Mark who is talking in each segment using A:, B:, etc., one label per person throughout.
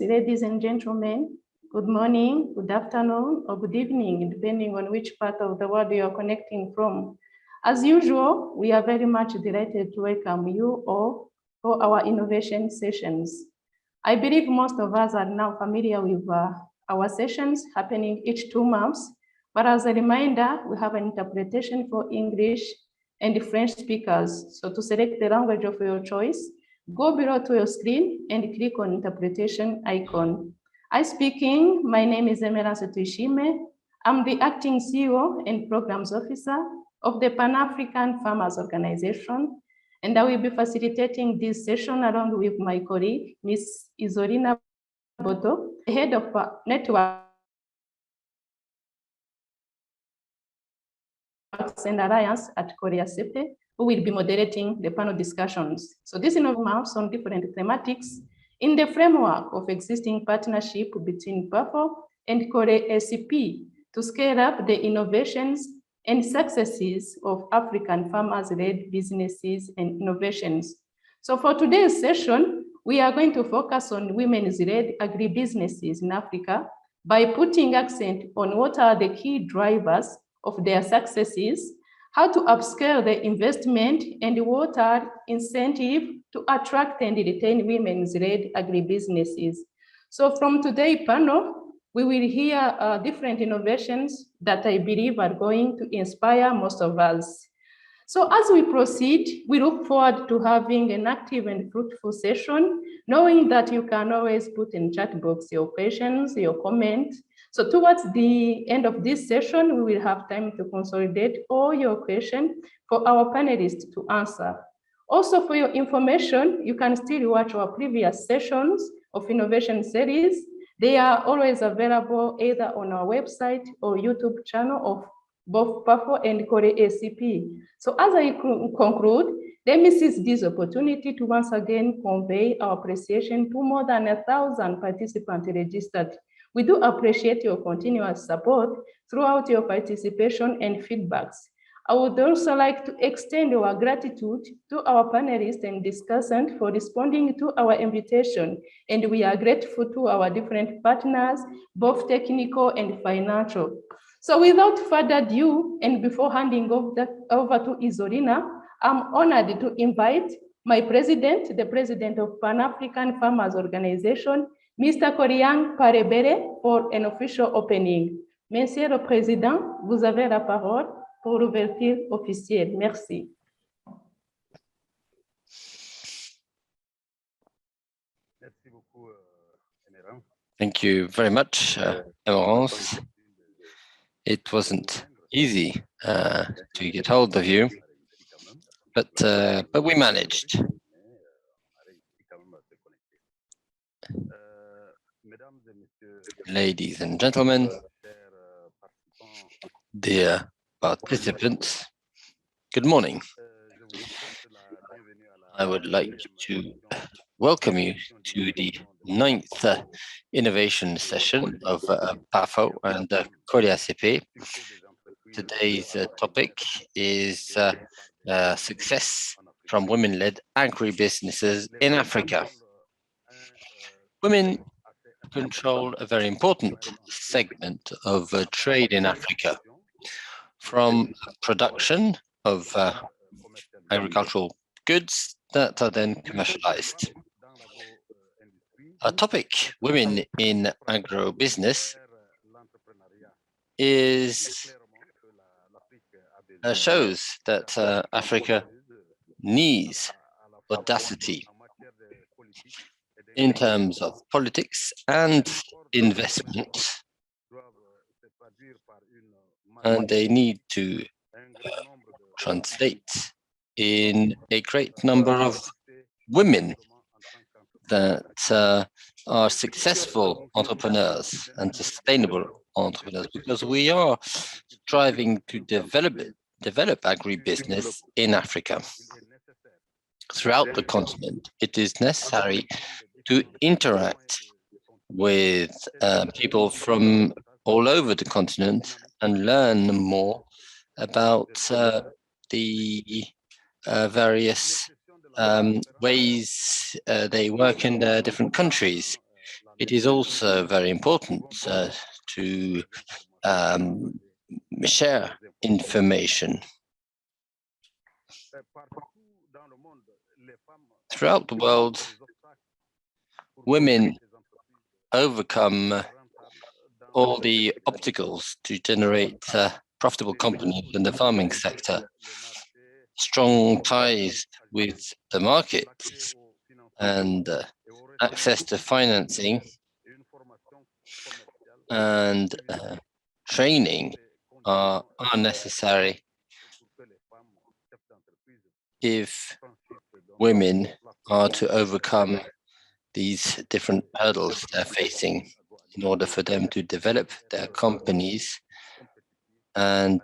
A: Ladies and gentlemen, good morning, good afternoon, or good evening, depending on which part of the world you are connecting from. As usual, we are very much delighted to welcome you all for our innovation sessions. I believe most of us are now familiar with our sessions happening each 2 months, but as a reminder, we have an interpretation for English and French speakers. So to select the language of your choice, go below to your screen and click on interpretation icon. My name is Emmerance. I'm the acting CEO and programs officer of the Pan-African Farmers Organization, and I will be facilitating this session along with my colleague, Ms. Isolina, BOTO, the head of network and alliance at COLEACP, who will be moderating the panel discussions. So this involves on different thematics in the framework of existing partnership between PAFO and COLEACP to scale up the innovations and successes of African farmers-led businesses and innovations. So for today's session, we are going to focus on women's-led agribusinesses in Africa by putting accent on what are the key drivers of their successes, how to upscale the investment, and what are incentives to attract and retain women's-led agribusinesses. So from today's panel, we will hear different innovations that I believe are going to inspire most of us. So as we proceed, we look forward to having an active and fruitful session, knowing that you can always put in chat box your questions, your comments. So towards the end of this session, we will have time to consolidate all your questions for our panelists to answer. Also, for your information, you can still watch our previous sessions of innovation series. They are always available either on our website or YouTube channel of both PAFO and COLEACP. So as I conclude, let me seize this opportunity to once again convey our appreciation to more than 1,000 participants registered. We do appreciate your continuous support throughout your participation and feedbacks. I would also like to extend our gratitude to our panelists and discussants for responding to our invitation, and we are grateful to our different partners, both technical and financial. So without further ado, and before handing over to Isolina, I'm honored to invite my president, the president of Pan-African Farmers Organization, Mr. Kolyang PALEBELE, for an official opening. Monsieur le Président, vous avez la parole pour l'ouverture officielle. Merci.
B: Thank you very much, Emmerance. It wasn't easy to get hold of you, but we managed. Ladies and gentlemen, dear participants, good morning. I would like to welcome you to the 9th innovation session of PAFO and COLEACP. Today's topic is success from women-led agribusinesses in Africa. Women control a very important segment of trade in Africa, from production of agricultural goods that are then commercialized. Our topic, women in agro-business, shows that Africa needs audacity in terms of politics and investment, and they need to translate in a great number of women that are successful entrepreneurs and sustainable entrepreneurs, because we are striving to develop agribusiness in Africa. Throughout the continent, it is necessary to interact with people from all over the continent and learn more about the various ways they work in their different countries. It is also very important to share information. Throughout the world, women overcome all the obstacles to generate profitable companies in the farming sector. Strong ties with the market and access to financing and training are necessary if women are to overcome these different hurdles they're facing in order for them to develop their companies and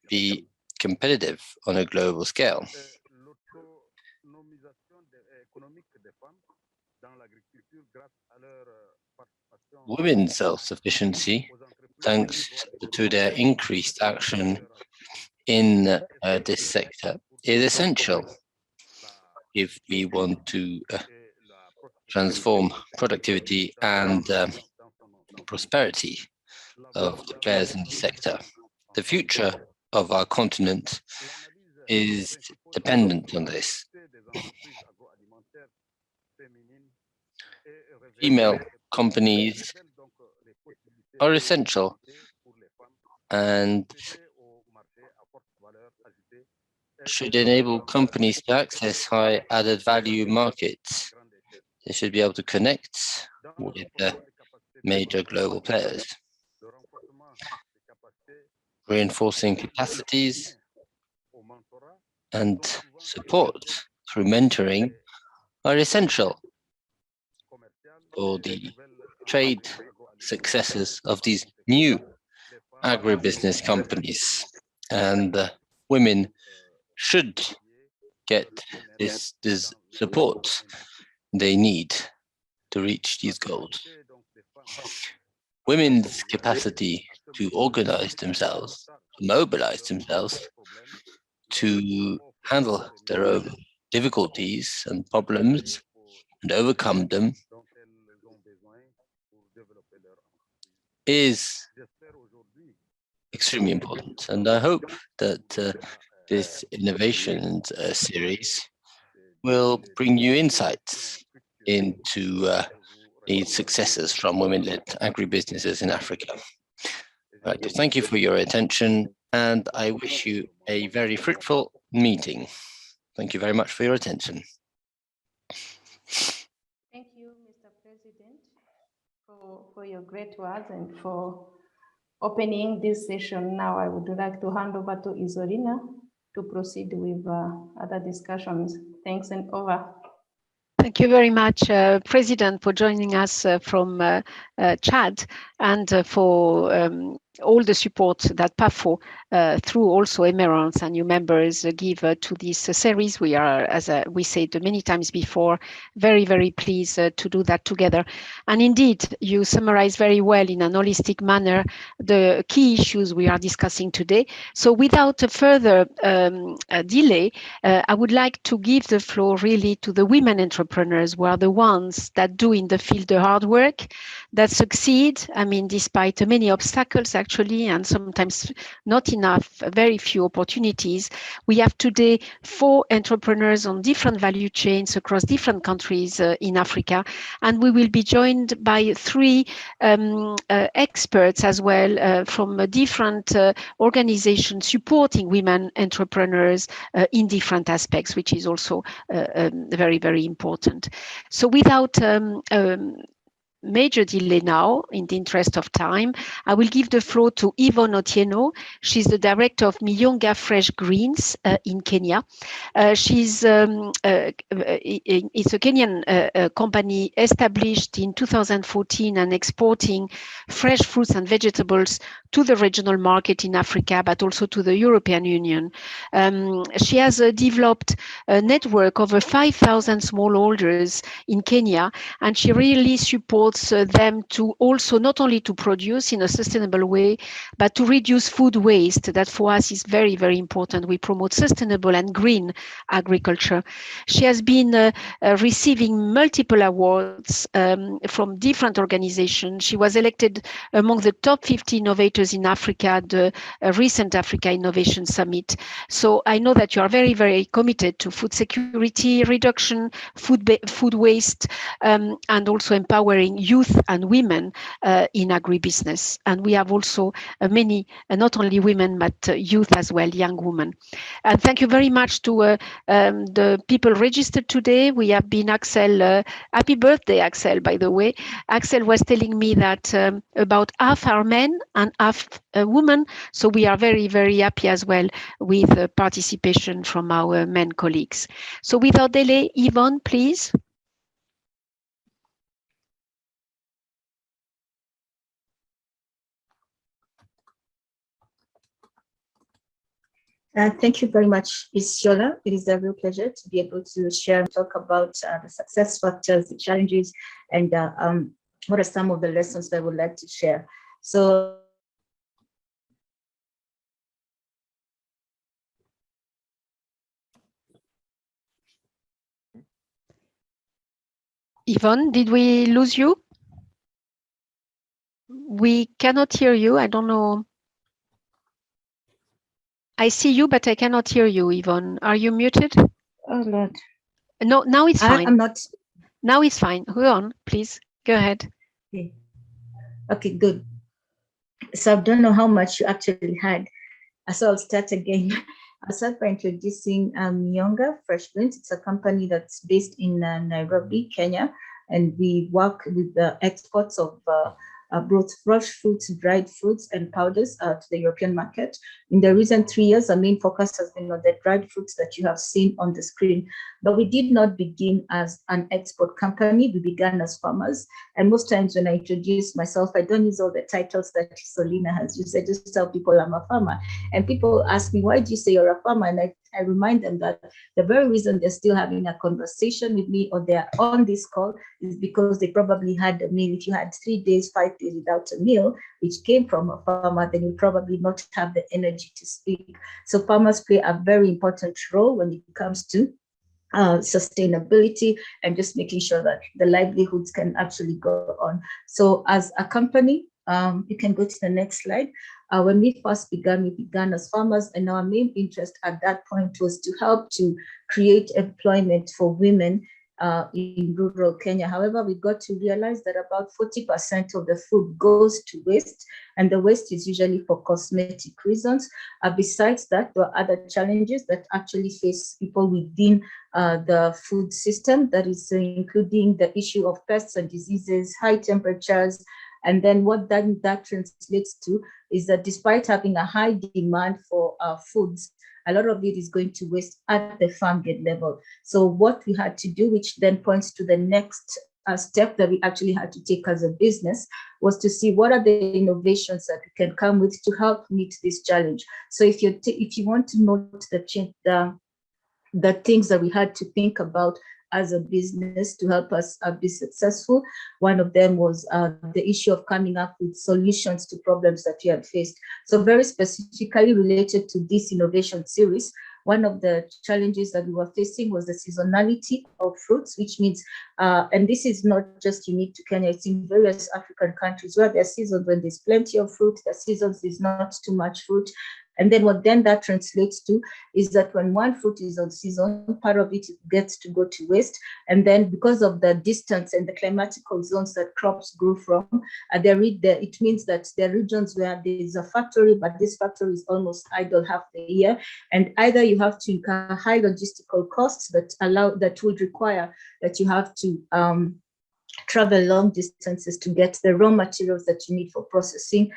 B: be competitive on a global scale. Women's self-sufficiency, thanks to their increased action in this sector, is essential if we want to transform productivity and prosperity of the players in the sector. The future of our continent is dependent on this. Female companies are essential and should enable companies to access high added value markets. They should be able to connect with the major global players. Reinforcing capacities and support through mentoring are essential for the trade successes of these new agribusiness companies. And women should get this support they need to reach these goals. Women's capacity to organize themselves, mobilize themselves, to handle their own difficulties and problems and overcome them is extremely important. And I hope that this innovation series will bring you insights into these successes from women-led agribusinesses in Africa. Right, thank you for your attention, and I wish you a very fruitful meeting. Thank you very much for your attention.
A: Thank you, Mr. President, for your great words and for opening this session. Now I would like to hand over to Isolina to proceed with other discussions. Thanks, and over.
C: Thank you very much, President, for joining us from Chad and for all the support that PAFO, through also Emmerance and new members, give to this series. We are, as we said many times before, very, very pleased to do that together. And indeed, you summarize very well in an holistic manner the key issues we are discussing today. So without a further delay, I would like to give the floor really to the women entrepreneurs, who are the ones that do in the field the hard work, that succeed, I mean, despite many obstacles actually, and sometimes not enough, very few opportunities. We have today 4 entrepreneurs on different value chains across different countries in Africa, and we will be joined by 3 experts as well from different organizations supporting women entrepreneurs in different aspects, which is also very, very important. So without major delay now in the interest of time. I will give the floor to Yvonne OTIENO. She's the director of Miyonga Fresh Greens in Kenya. It's a Kenyan company established in 2014 and exporting fresh fruits and vegetables to the regional market in Africa, but also to the European Union. She has developed a network of over 5,000 smallholders in Kenya, and she really supports them to also not only to produce in a sustainable way, but to reduce food waste. That for us is very, very important. We promote sustainable and green agriculture. She has been receiving multiple awards from different organizations. She was elected among the top 50 innovators in Africa at the recent Africa Innovation Summit. So I know that you are very, very committed to food security reduction, food waste, and also empowering youth and women in agribusiness. And we have also many, not only women, but youth as well, young women. And thank you very much to the people registered today. We have been Axel, happy birthday, Axel, by the way. Axel was telling me that about half are men and half women. So we are very, very happy as well with participation from our men colleagues. So without delay, Yvonne, please.
D: Thank you very much, Isola. It is a real pleasure to be able to share and talk about the success factors, the challenges, and what are some of the lessons that I would like to share. So,
C: Yvonne, did we lose you? We cannot hear you. I don't know. I see you, but I cannot hear you, Yvonne. Are you muted?
D: oh Lord.
C: No, now it's fine.
D: I'm not.
C: Now it's fine. Hold on, please. Go ahead.
D: Okay, good. So I don't know how much you actually had. So I'll start again. I'll start by introducing Miyonga Fresh Greens. It's a company that's based in Nairobi, Kenya, and we work with the exports of both fresh fruits, dried fruits, and powders to the European market. In the recent 3 years, our main focus has been on the dried fruits that you have seen on the screen. But we did not begin as an export company. We began as farmers. And most times when I introduce myself, I don't use all the titles that Isolina has used. I just tell people I'm a farmer. And people ask me, why do you say you're a farmer? And I remind them that the very reason they're still having a conversation with me or they're on this call is because they probably had a meal. If you had 3 days, 5 days without a meal, which came from a farmer, then you probably not have the energy to speak. So farmers play a very important role when it comes to sustainability and just making sure that the livelihoods can actually go on. So as a company, you can go to the next slide. When we first began, we began as farmers, and our main interest at that point was to help to create employment for women in rural Kenya. However, we got to realize that about 40% of the food goes to waste, and the waste is usually for cosmetic reasons. Besides that, there are other challenges that actually face people within the food system, that is including the issue of pests and diseases, high temperatures. And then what that translates to is that despite having a high demand for foods, a lot of it is going to waste at the farm gate level. So what we had to do, which then points to the next step that we actually had to take as a business, was to see what are the innovations that we can come with to help meet this challenge. So if you want to note the things that we had to think about as a business to help us be successful, one of them was the issue of coming up with solutions to problems that we had faced. So very specifically related to this innovation series, one of the challenges that we were facing was the seasonality of fruits, which means, and this is not just unique to Kenya, it's in various African countries where there are seasons when there's plenty of fruit, there are seasons there's not too much fruit. And then what then that translates to is that when one fruit is on season, part of it gets to go to waste. And then because of the distance and the climatical zones that crops grow from, it means that there are regions where there is a factory, but this factory is almost idle half the year. And either you have to incur high logistical costs that would require that you have to travel long distances to get the raw materials that you need for processing.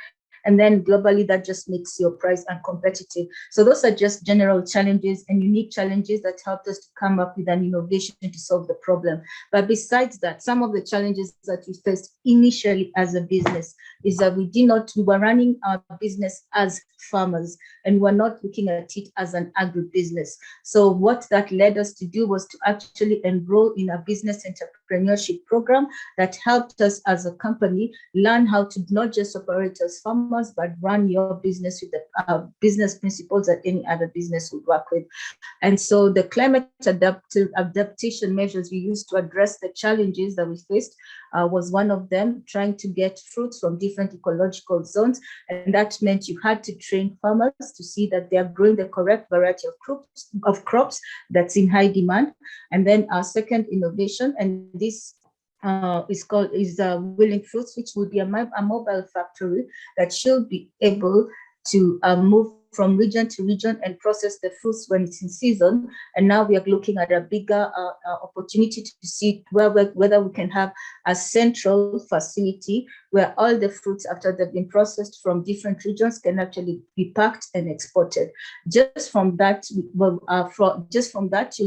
D: And then globally, that just makes your price uncompetitive. So those are just general challenges and unique challenges that helped us to come up with an innovation to solve the problem. But besides that, some of the challenges that we faced initially as a business is that we were running our business as farmers and we're not looking at it as an agribusiness. So what that led us to do was to actually enroll in a business entrepreneurship program that helped us as a company learn how to not just operate as farmers, but run your business with the business principles that any other business would work with. And so the climate adaptation measures we used to address the challenges that we faced was one of them, trying to get fruits from different ecological zones. And that meant you had to train farmers to see that they are growing the correct variety of crops that's in high demand. And then our second innovation, and this is Willing Fruits, which will be a mobile factory that should be able to move from region to region and process the fruits when it's in season. And now we are looking at a bigger opportunity to see whether we can have a central facility where all the fruits, after they've been processed from different regions, can actually be packed and exported. Just from that, you'll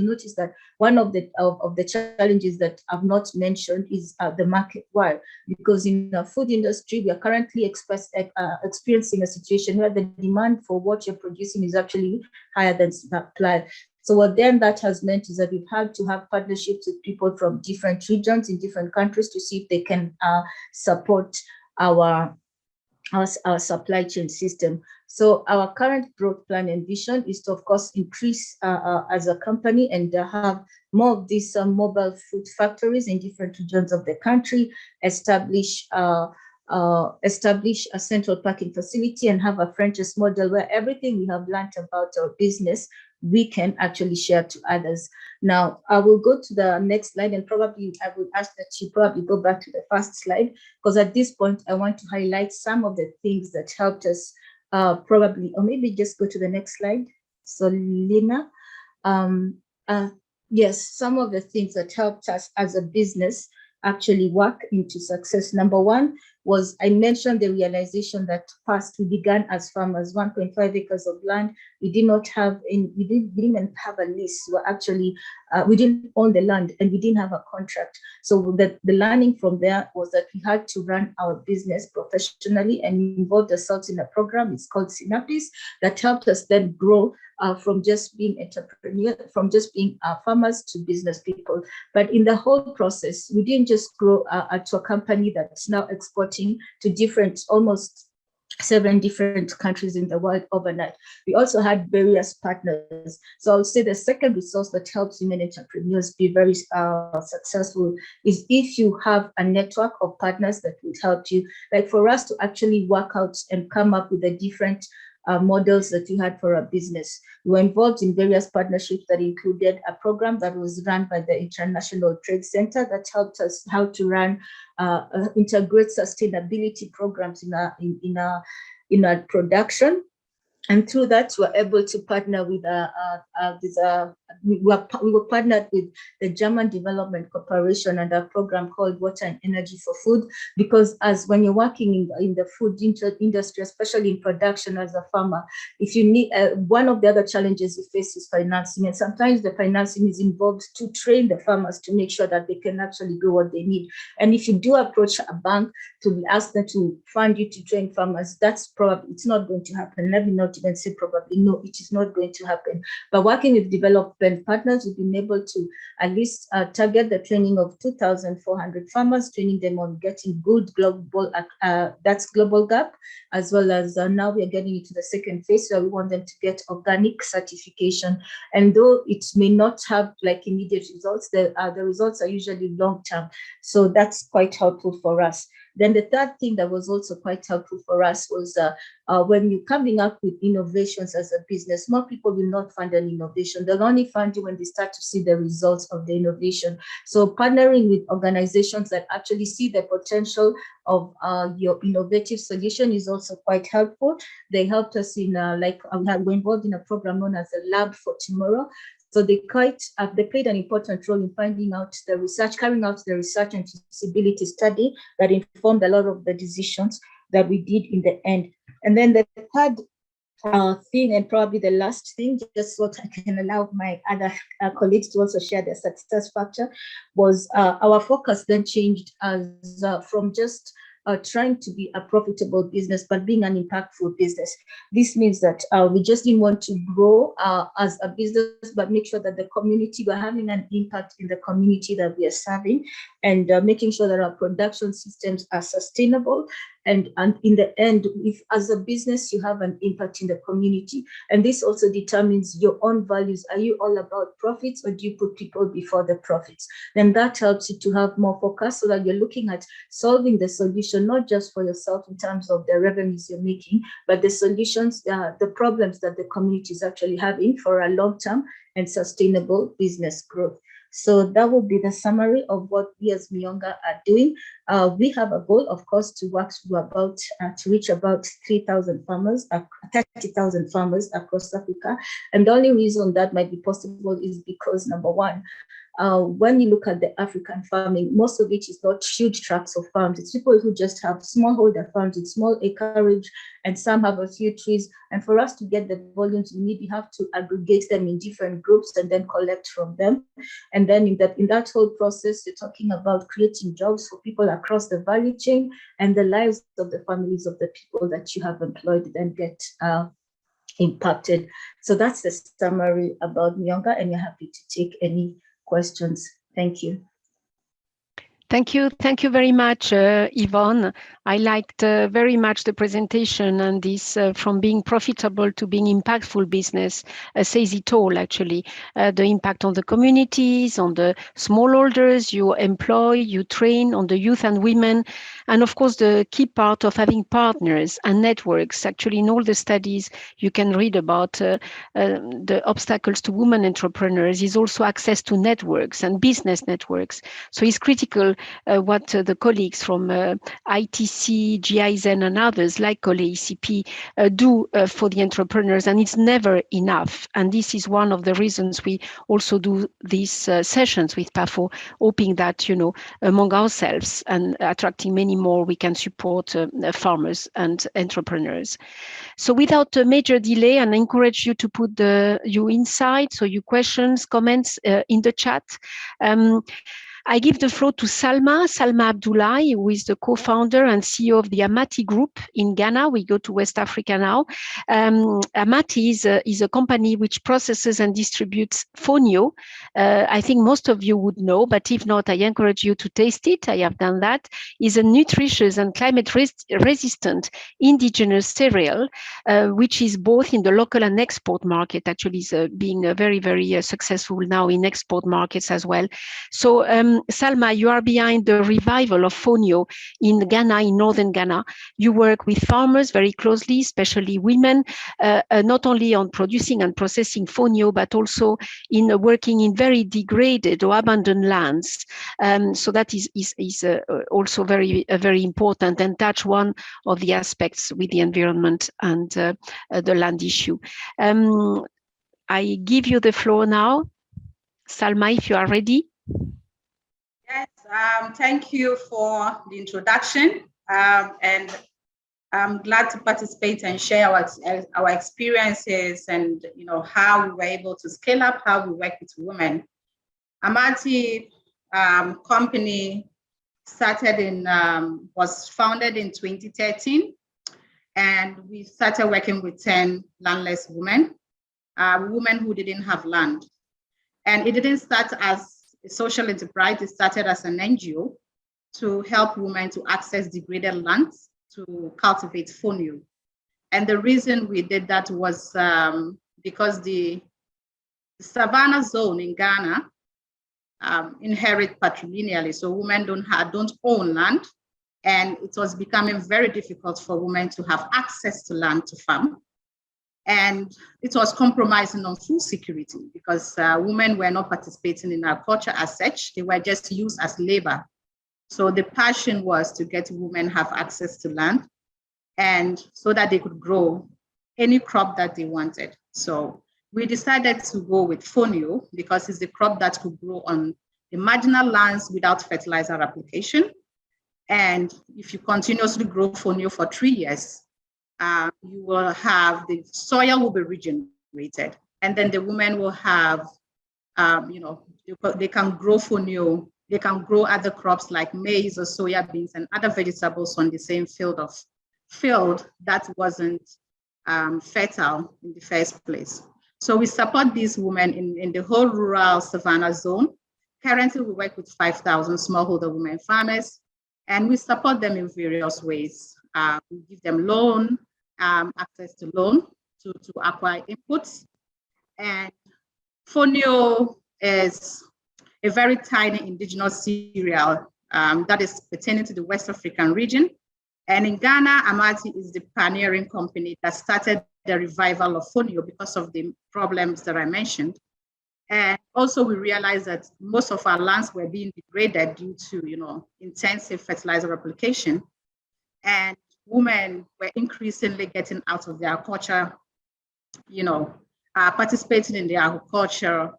D: notice that one of the challenges that I've not mentioned is the market. Why? Because in the food industry, we are currently experiencing a situation where the demand for what you're producing is actually higher than supply. So what then that has meant is that we've had to have partnerships with people from different regions in different countries to see if they can support our supply chain system. So our current growth plan and vision is to, of course, increase as a company and have more of these mobile food factories in different regions of the country, establish a central packing facility and have a franchise model where everything we have learned about our business, we can actually share to others. Now, I will go to the next slide and probably I would ask that you probably go back to the first slide, because at this point, I want to highlight some of the things that helped us probably, or maybe just go to the next slide. So Lina, yes, some of the things that helped us as a business actually work into success. Number one was, I mentioned the realization that first we began as farmers, 1.5 acres of land. We did not have, we didn't even have a lease. We didn't own the land and we didn't have a contract. So the learning from there was that we had to run our business professionally and involved ourselves in a program. It's called Synapses, that helped us then grow from just being farmers to business people. But in the whole process, we didn't just grow to a company that's now exporting to almost 7 different countries in the world overnight. We also had various partners. So I would say the second resource that helps women entrepreneurs be very successful is if you have a network of partners that would help you. Like for us to actually work out and come up with the different models that we had for our business. We were involved in various partnerships that included a program that was run by the International Trade Center that helped us how to run integrate sustainability programs in our production. And through that, we were able to partner with we were partnered with the German Development Corporation and a program called Water and Energy for Food, because as when you're working in the food industry, especially in production as a farmer, if you need, one of the other challenges you face is financing, and sometimes the financing is involved to train the farmers to make sure that they can actually do what they need. And if you do approach a bank to ask them to fund you to train farmers, that's probably, it's not going to happen. Let me not even say probably, no, it is not going to happen. But working with development partners, we've been able to at least target the training of 2,400 farmers, training them on getting good global, that's global gap, as well as now we are getting into the second phase where we want them to get organic certification. And though it may not have like immediate results, the results are usually long-term. So that's quite helpful for us. Then the third thing that was also quite helpful for us was when you're coming up with innovations as a business, more people will not fund an innovation. They'll only fund you when they start to see the results of the innovation. So partnering with organizations that actually see the potential of your innovative solution is also quite helpful. They helped us in, we're involved in a program known as the Lab for Tomorrow. So they played an important role in carrying out the research and feasibility study that informed a lot of the decisions that we did in the end. And then the third thing, and probably the last thing, just so I can allow my other colleagues to also share their success factor, was our focus then changed as from just trying to be a profitable business, but being an impactful business. This means that we just didn't want to grow as a business, but make sure that the community, we're having an impact in the community that we are serving, and making sure that our production systems are sustainable. And in the end, if as a business, you have an impact in the community. And this also determines your own values. Are you all about profits, or do you put people before the profits? Then that helps you to have more focus, so that you're looking at solving the solution, not just for yourself in terms of the revenues you're making, but the solutions, the problems that the community is actually having for a long-term and sustainable business growth. So that will be the summary of what we as Miyonga are doing. We have a goal, of course, to work to reach about 30,000 farmers, 30,000 farmers across Africa. And the only reason that might be possible is because, number one, when you look at the African farming, most of it is not huge tracts of farms. It's people who just have smallholder farms with small acreage, and some have a few trees. And for us to get the volumes we need, we have to aggregate them in different groups and then collect from them. And then in that whole process, you're talking about creating jobs for people across the value chain, and the lives of the families of the people that you have employed then get impacted. So that's the summary about Miyonga, and we're happy to take any questions. Thank you.
C: Thank you. Thank you very much, Yvonne. I liked very much the presentation, and this from being profitable to being impactful business says it all, actually. The impact on the communities, on the smallholders you employ, you train, on the youth and women, and of course the key part of having partners and networks. Actually, in all the studies you can read about the obstacles to women entrepreneurs is also access to networks and business networks. So it's critical what the colleagues from ITC, GIZN and others like COLEACP do for the entrepreneurs, and it's never enough. And this is one of the reasons we also do these sessions with PAFO, hoping that, you know, among ourselves and attracting many more, we can support farmers and entrepreneurs. So without a major delay, and I encourage you to put your insights or your questions, comments in the chat. I give the floor to Salma ABDULAI, who is the co-founder and CEO of the Amaati group in Ghana. We go to West Africa now. Amaati is a company which processes and distributes fonio. I think most of you would know, but if not, I encourage you to taste it. I have done that. It's a nutritious and climate resistant indigenous cereal, which is both in the local and export market. Actually, is being very, very successful now in export markets as well. So Salma, you are behind the revival of fonio in Ghana, in northern Ghana. You work with farmers very closely, especially women, not only on producing and processing fonio, but also in working in very degraded or abandoned lands. So that is also very important, and touch one of the aspects with the environment and the land issue. I give you the floor now. Salma, if you are ready.
E: Yes, thank you for the introduction, and I'm glad to participate and share our experiences and, you know, how we were able to scale up, how we work with women. Amaati company was founded in 2013, and we started working with 10 landless women, women who didn't have land. And it didn't start as a social enterprise. It started as an NGO to help women to access degraded lands to cultivate fonio. And the reason we did that was because the savannah zone in Ghana inherit patrilineally, so women don't own land, and it was becoming very difficult for women to have access to land to farm. And it was compromising on food security because women were not participating in our culture as such. They were just used as labor. So the passion was to get women have access to land, and so that they could grow any crop that they wanted. So we decided to go with fonio because it's the crop that could grow on the marginal lands without fertilizer application. And if you continuously grow fonio for 3 years, you will have the soil will be regenerated, and then the women will have, they can grow fonio, they can grow other crops like maize or soya beans and other vegetables on the same field that wasn't fertile in the first place. So we support these women in the whole rural savannah zone. Currently, we work with 5,000 smallholder women farmers, and we support them in various ways. We give them loan, access to loan to acquire inputs. And fonio is a very tiny indigenous cereal that is pertaining to the West African region. And in Ghana, Amaati is the pioneering company that started the revival of fonio because of the problems that I mentioned. And also we realized that most of our lands were being degraded due to, intensive fertilizer application. And women were increasingly getting out of their culture, participating in the agriculture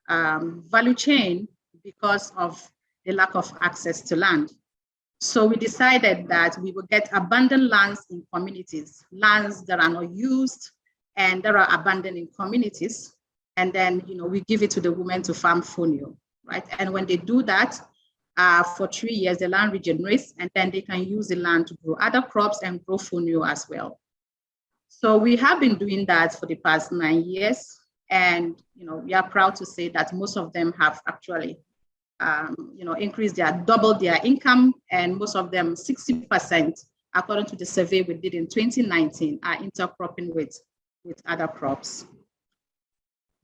E: value chain because of the lack of access to land. So we decided that we would get abandoned lands in communities, lands that are not used and that are abandoned in communities. And then, we give it to the women to farm fonio, right? And when they do that, for 3 years, the land regenerates, and then they can use the land to grow other crops and grow fonio as well. So we have been doing that for the past 9 years. And, we are proud to say that most of them have actually, doubled their income, and most of them, 60%, according to the survey we did in 2019, are intercropping with other crops.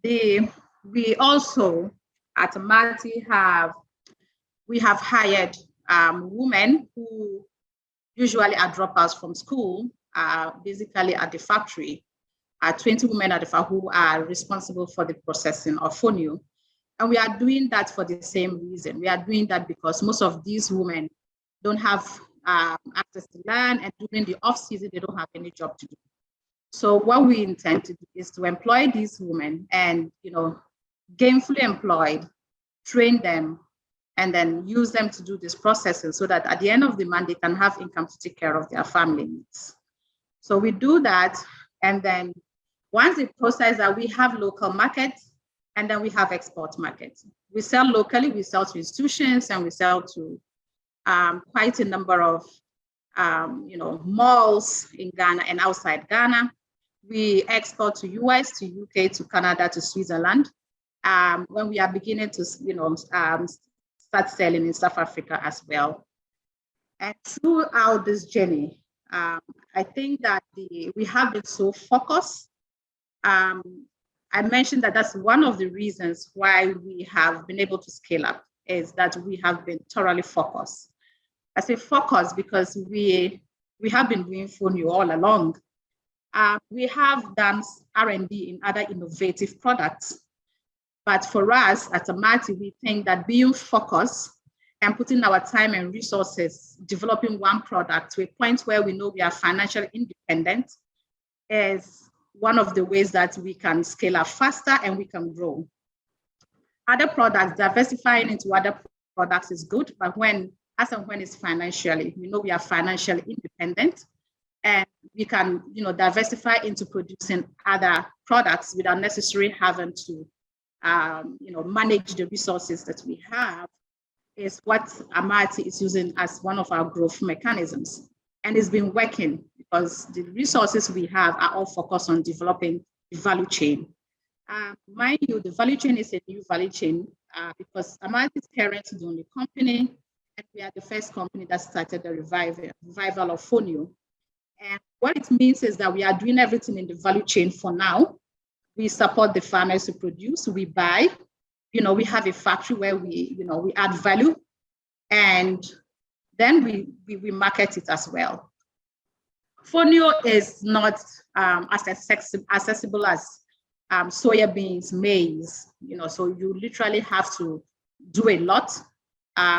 E: We also at Amaati have hired women who usually are dropouts from school, basically at the factory. 20 women at the factory who are responsible for the processing of fonio. And we are doing that for the same reason. We are doing that because most of these women don't have access to land, and during the off-season, they don't have any job to do. So what we intend to do is to employ these women and, gainfully employed, train them, and then use them to do this processing so that at the end of the month, they can have income to take care of their family needs. So we do that. And then once it processes that, we have local markets, and then we have export markets. We sell locally, we sell to institutions, and we sell to quite a number of malls in Ghana and outside Ghana. We export to US, to UK, to Canada, to Switzerland. When we are beginning to start selling in South Africa as well. And throughout this journey, I think that we have been so focused. I mentioned that that's one of the reasons why we have been able to scale up, is that we have been thoroughly focused. I say focused because we have been doing fonio all along. We have done R&D in other innovative products. But for us at Amaati, we think that being focused and putting our time and resources developing one product to a point where we know we are financially independent is one of the ways that we can scale up faster and we can grow. Other products, diversifying into other products is good, but as and when it's financially, we are financially independent, and we can, diversify into producing other products without necessarily having to, manage the resources that we have, is what Amaati is using as one of our growth mechanisms. And it's been working because the resources we have are all focused on developing the value chain. Mind you, the value chain is a new value chain because Amaati is currently the only company, and we are the first company that started the revival of fonio. And what it means is that we are doing everything in the value chain for now. We support the farmers to produce, we buy, we have a factory where we add value, and then we market it as well. Fonio is not as accessible as soya beans, maize, so you literally have to do a lot.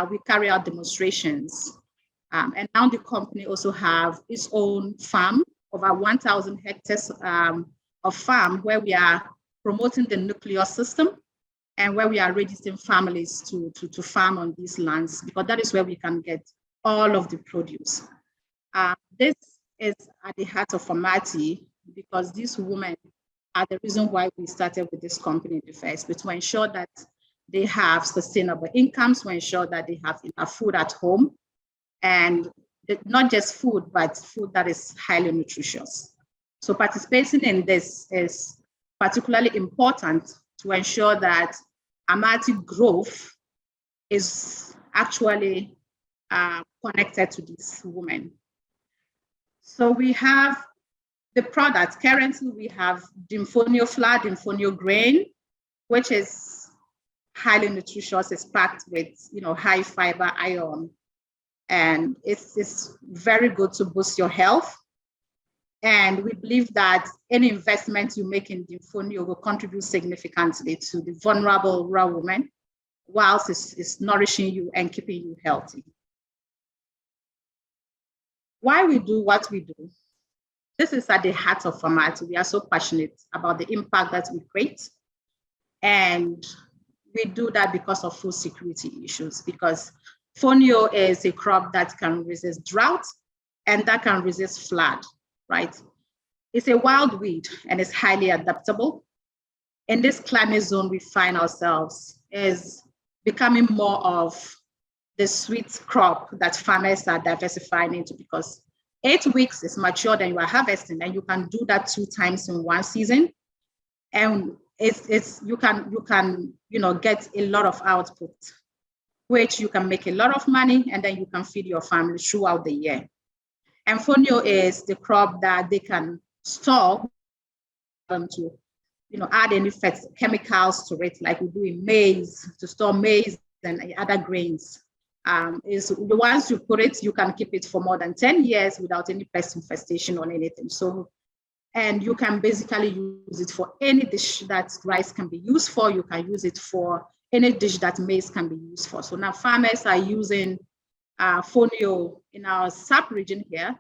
E: We carry out demonstrations. And now the company also have its own farm, over 1,000 hectares of farm, where we are promoting the nuclear system, and where we are registering families to farm on these lands, because that is where we can get all of the produce. This is at the heart of Amaati, because these women are the reason why we started with this company in the first place, to ensure that they have sustainable incomes, to ensure that they have enough food at home, and not just food, but food that is highly nutritious. So participating in this is particularly important to ensure that Amaati growth is actually connected to these women. So we have the products. Currently, we have Dymphonio flour, Dymphonio grain, which is highly nutritious. It's packed with high fiber, iron, and it's very good to boost your health. And we believe that any investment you make in Dymphonio will contribute significantly to the vulnerable rural women, whilst it's nourishing you and keeping you healthy. Why we do what we do? This is at the heart of Amaati. We are so passionate about the impact that we create. And we do that because of food security issues, because fonio is a crop that can resist drought and that can resist flood, right? It's a wild weed and it's highly adaptable. In this climate zone we find ourselves is becoming more of the sweet crop that farmers are diversifying into, because 8 weeks is mature, then you are harvesting, and you can do that 2 times in one season. And you can get a lot of output, which you can make a lot of money, and then you can feed your family throughout the year. And fonio is the crop that they can store to add any chemicals to it, like we do in maize, to store maize and other grains. Is once you put it, you can keep it for more than 10 years without any pest infestation or anything. So, and you can basically use it for any dish that rice can be used for. You can use it for any dish that maize can be used for. So now farmers are using fonio in our sub region here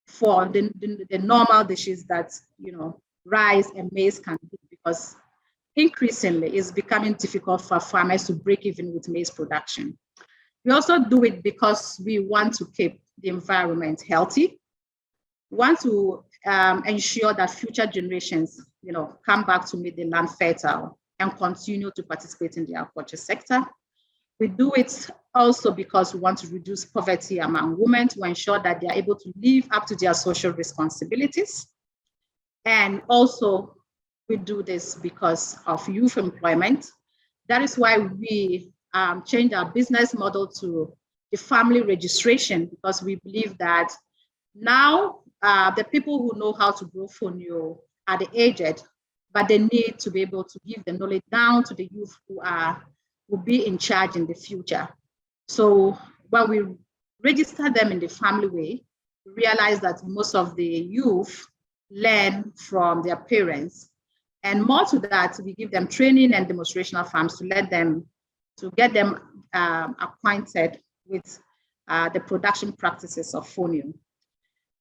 E: for the normal dishes that rice and maize can do, because increasingly it's becoming difficult for farmers to break even with maize production. We also do it because we want to keep the environment healthy. We want to ensure that future generations, come back to make the land fertile and continue to participate in the agriculture sector. We do it also because we want to reduce poverty among women, to ensure that they are able to live up to their social responsibilities. And also we do this because of youth employment. That is why we changed our business model to the family registration, because we believe that now the people who know how to grow fonio are the aged, but they need to be able to give the knowledge down to the youth who will be in charge in the future. So when we register them in the family way, we realize that most of the youth learn from their parents. And more to that, we give them training and demonstrational farms to get them acquainted with the production practices of fonio.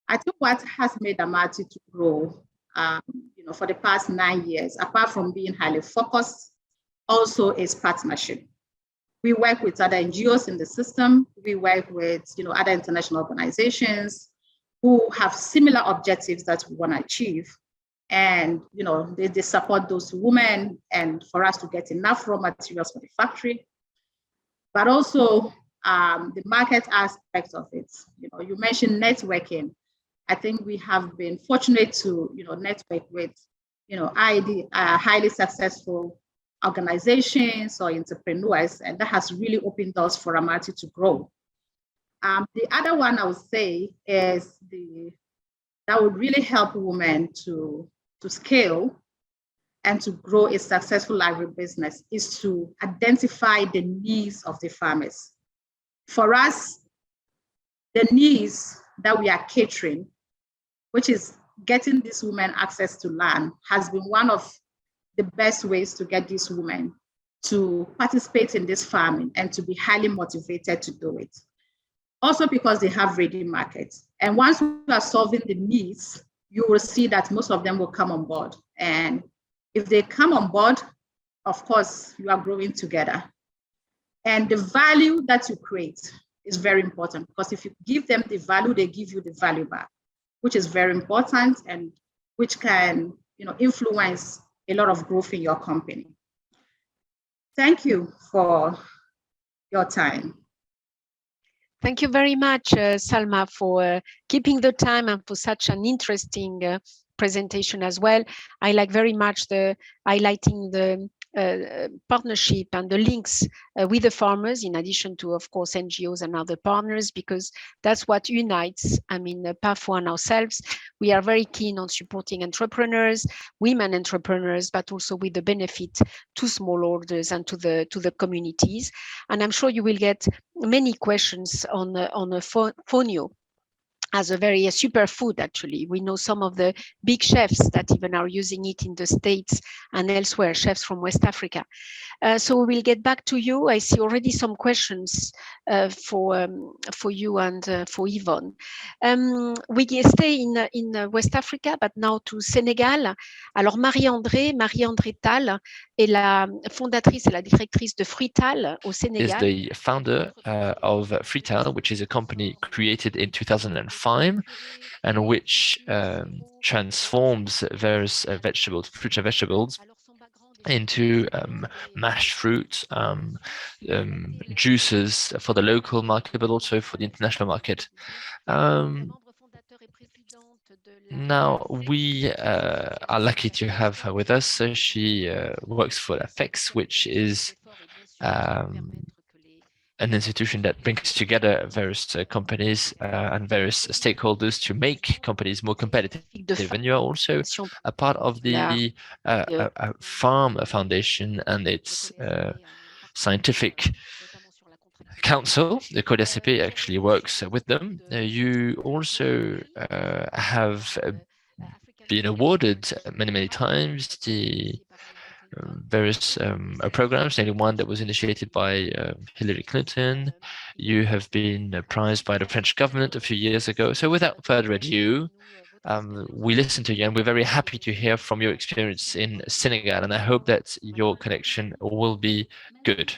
E: I think what has made Amaati to grow for the past 9 years, apart from being highly focused, also is partnership. We work with other NGOs in the system. We work with other international organizations who have similar objectives that we want to achieve. And they support those women and for us to get enough raw materials for the factory. But also the market aspect of it. You mentioned networking. I think we have been fortunate to network with highly successful organizations or entrepreneurs, and that has really opened doors for Amaati to grow. The other one I would say is that would really help women to scale and to grow a successful agribusiness is to identify the needs of the farmers. For us, the needs that we are catering, which is getting these women access to land, has been one of the best ways to get these women to participate in this farming and to be highly motivated to do it. Also because they have ready markets. And once we are solving the needs, you will see that most of them will come on board. And If they come on board, of course, you are growing together. And the value that you create is very important, because if you give them the value, they give you the value back, which is very important and which can, influence a lot of growth in your company. Thank you for your time.
C: Thank you very much, Salma, for keeping the time and for such an interesting presentation as well. I like very much the highlighting the partnership and the links with the farmers, in addition to, of course, NGOs and other partners, because that's what unites, PAFO and ourselves. We are very keen on supporting entrepreneurs, women entrepreneurs, but also with the benefit to smallholders and to the communities. And I'm sure you will get many questions on fonio as a very superfood, actually. We know some of the big chefs that even are using it in the States and elsewhere, chefs from West Africa. So we will get back to you. I see already some questions for you and for Yvonne. We stay in West Africa, but now to Senegal. Alors Marie-andrée Tal est la fondatrice et la directrice de Fruitales au Senegal.
F: Is the founder of Fruitales, which is a company created in 2005 and which transforms various vegetables, fruits and vegetables, into mashed fruits, juices for the local market, but also for the international market. Now, we are lucky to have her with us. So she works for FX, which is an institution that brings together various companies and various stakeholders to make companies more competitive. And you're also a part of the Farm Foundation and its scientific council. The KOLEACP actually works with them. You also have been awarded many times the various programs, namely one that was initiated by Hillary Clinton. You have been prized by the French government a few years ago. So without further ado, we listen to you, and we're very happy to hear from your experience in Senegal, and I hope that your connection will be good.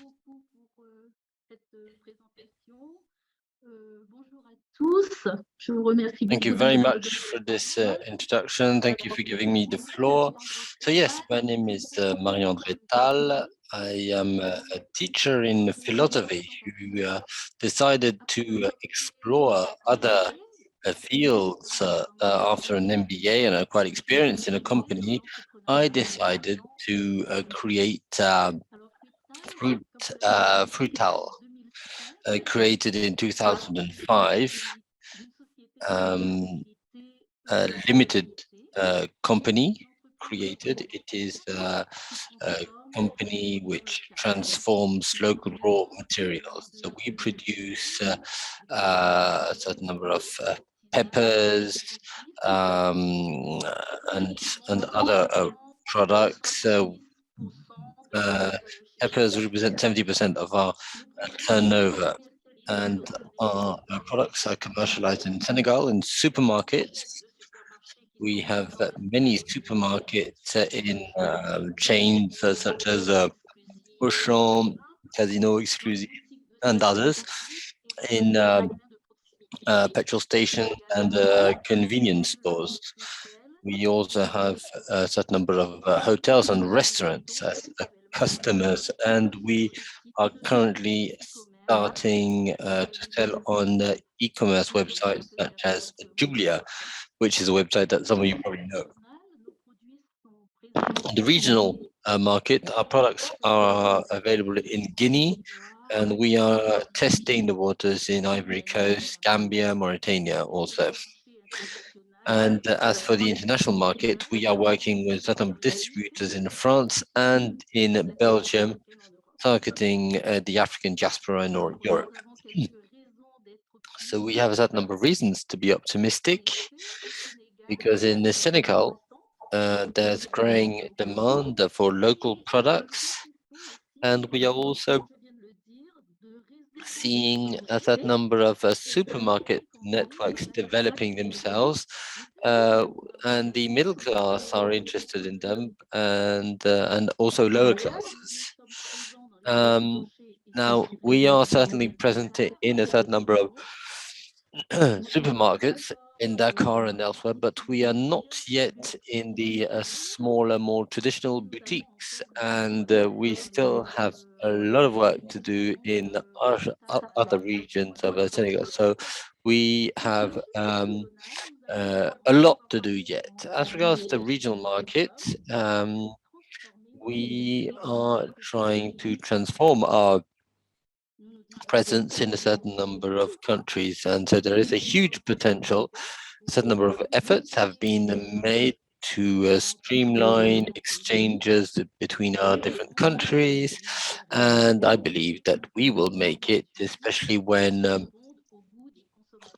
B: Thank you very much for this introduction. Thank you for giving me the floor. So yes, my name is Marie-andrée Tal. I am a teacher in philosophy who decided to explore other fields after an MBA, and I'm quite experienced in a company. I decided to create Fruitales, created in 2005, a limited company created. It is a company which transforms local raw materials. So we produce a certain number of peppers and other products. Peppers represent 70% of our turnover, and our products are commercialized in Senegal in supermarkets. We have many supermarkets in chains such as Auchan, Casino Exclusive, and others, in petrol stations and convenience stores. We also have a certain number of hotels and restaurants as customers, and we are currently starting to sell on e-commerce websites such as Julia, which is a website that some of you probably know. On the regional market, our products are available in Guinea, and we are testing the waters in Ivory Coast, Gambia, Mauritania also. And as for the international market, we are working with certain distributors in France and in Belgium, targeting the African diaspora in Europe. So we have a certain number of reasons to be optimistic, because in the Senegal, there's growing demand for local products, and we are also seeing a certain number of supermarket networks developing themselves and the middle class are interested in them, and also lower classes. Now, we are certainly present in a certain number of supermarkets in Dakar and elsewhere, but we are not yet in the smaller, more traditional boutiques, and we still have a lot of work to do in other regions of Senegal. So we have a lot to do yet. As regards to regional markets, we are trying to transform our presence in a certain number of countries, and so there is a huge potential. A certain number of efforts have been made to streamline exchanges between our different countries, and I believe that we will make it, especially when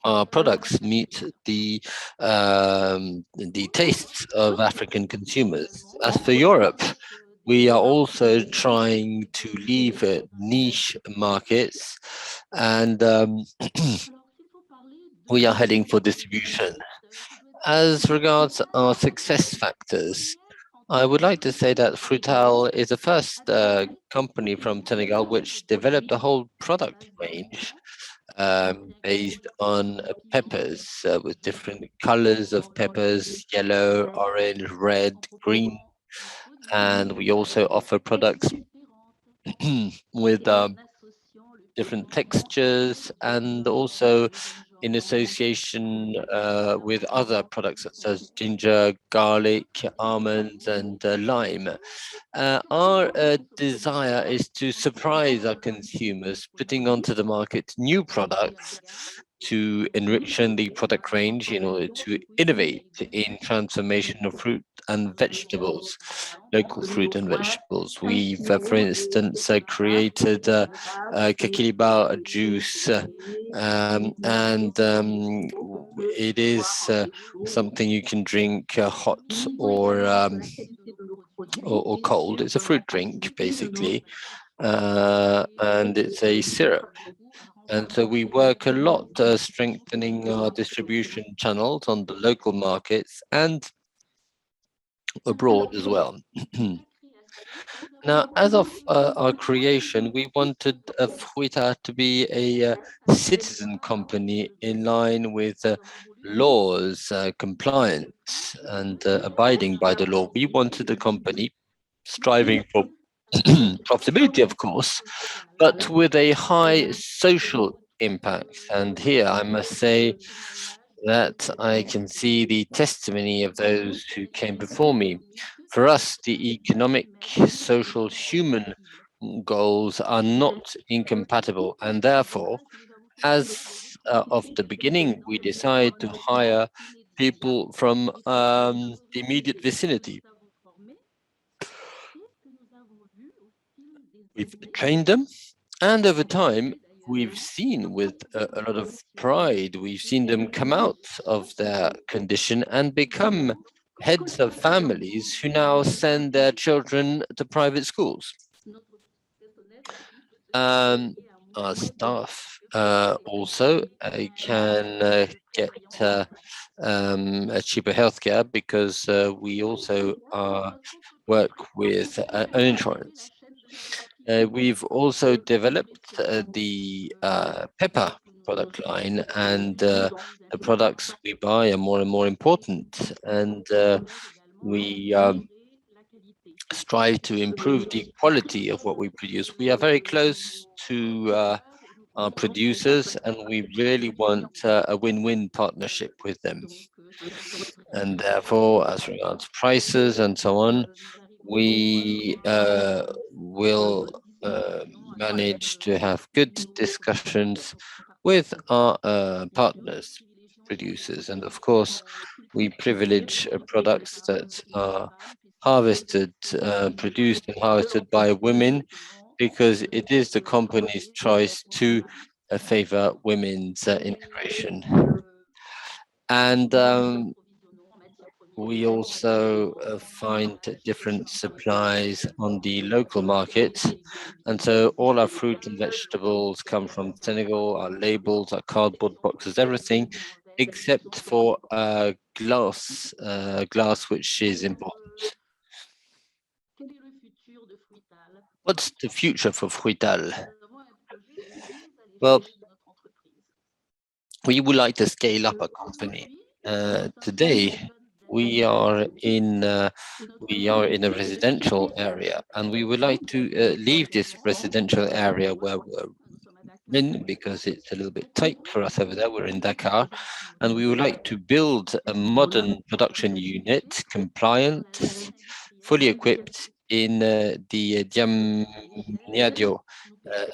B: our products meet the tastes of African consumers. As for Europe, we are also trying to leave niche markets, and we are heading for distribution. As regards our success factors, I would like to say that Fruitales is the first company from Senegal which developed a whole product range based on peppers with different colors of peppers: yellow, orange, red, green. And we also offer products with different textures, and also in association with other products such as ginger, garlic, almonds, and lime. Our desire is to surprise our consumers, putting onto the market new products to enrich the product range in order to innovate in transformation of fruit and vegetables, local fruit and vegetables. We've, for instance, created kakiliba juice, and it is something you can drink hot or cold. It's a fruit drink, basically, and it's a syrup. And so we work a lot strengthening our distribution channels on the local markets and abroad as well. Now, as of our creation, we wanted Fruitales to be a citizen company in line with laws, compliance, and abiding by the law. We wanted a company striving for profitability, of course, but with a high social impact. And here I must say that I can see the testimony of those who came before me. For us, the economic, social, human goals are not incompatible, and therefore, as of the beginning, we decide to hire people from the immediate vicinity. We've trained them, and over time, we've seen with a lot of pride, we've seen them come out of their condition and become heads of families who now send their children to private schools. Our staff also can get a cheaper healthcare because we also work with an insurance. We've also developed the pepper product line, and the products we buy are more and more important, and we strive to improve the quality of what we produce. We are very close to our producers, and we really want a win-win partnership with them. And therefore, as regards prices and so on, we will manage to have good discussions with our partners, producers. And of course, we privilege products that are harvested, produced and harvested by women, because it is the company's choice to favor women's integration. And we also find different supplies on the local market. And so all our fruit and vegetables come from Senegal, our labels, our cardboard boxes, everything except for glass, which is important. What's the future for Fruitales? Well, we would like to scale up a company. Today, we are in a residential area, and we would like to leave this residential area where we're in because it's a little bit tight for us over there. We're in Dakar, and we would like to build a modern production unit, compliant, fully equipped in the Diamniadio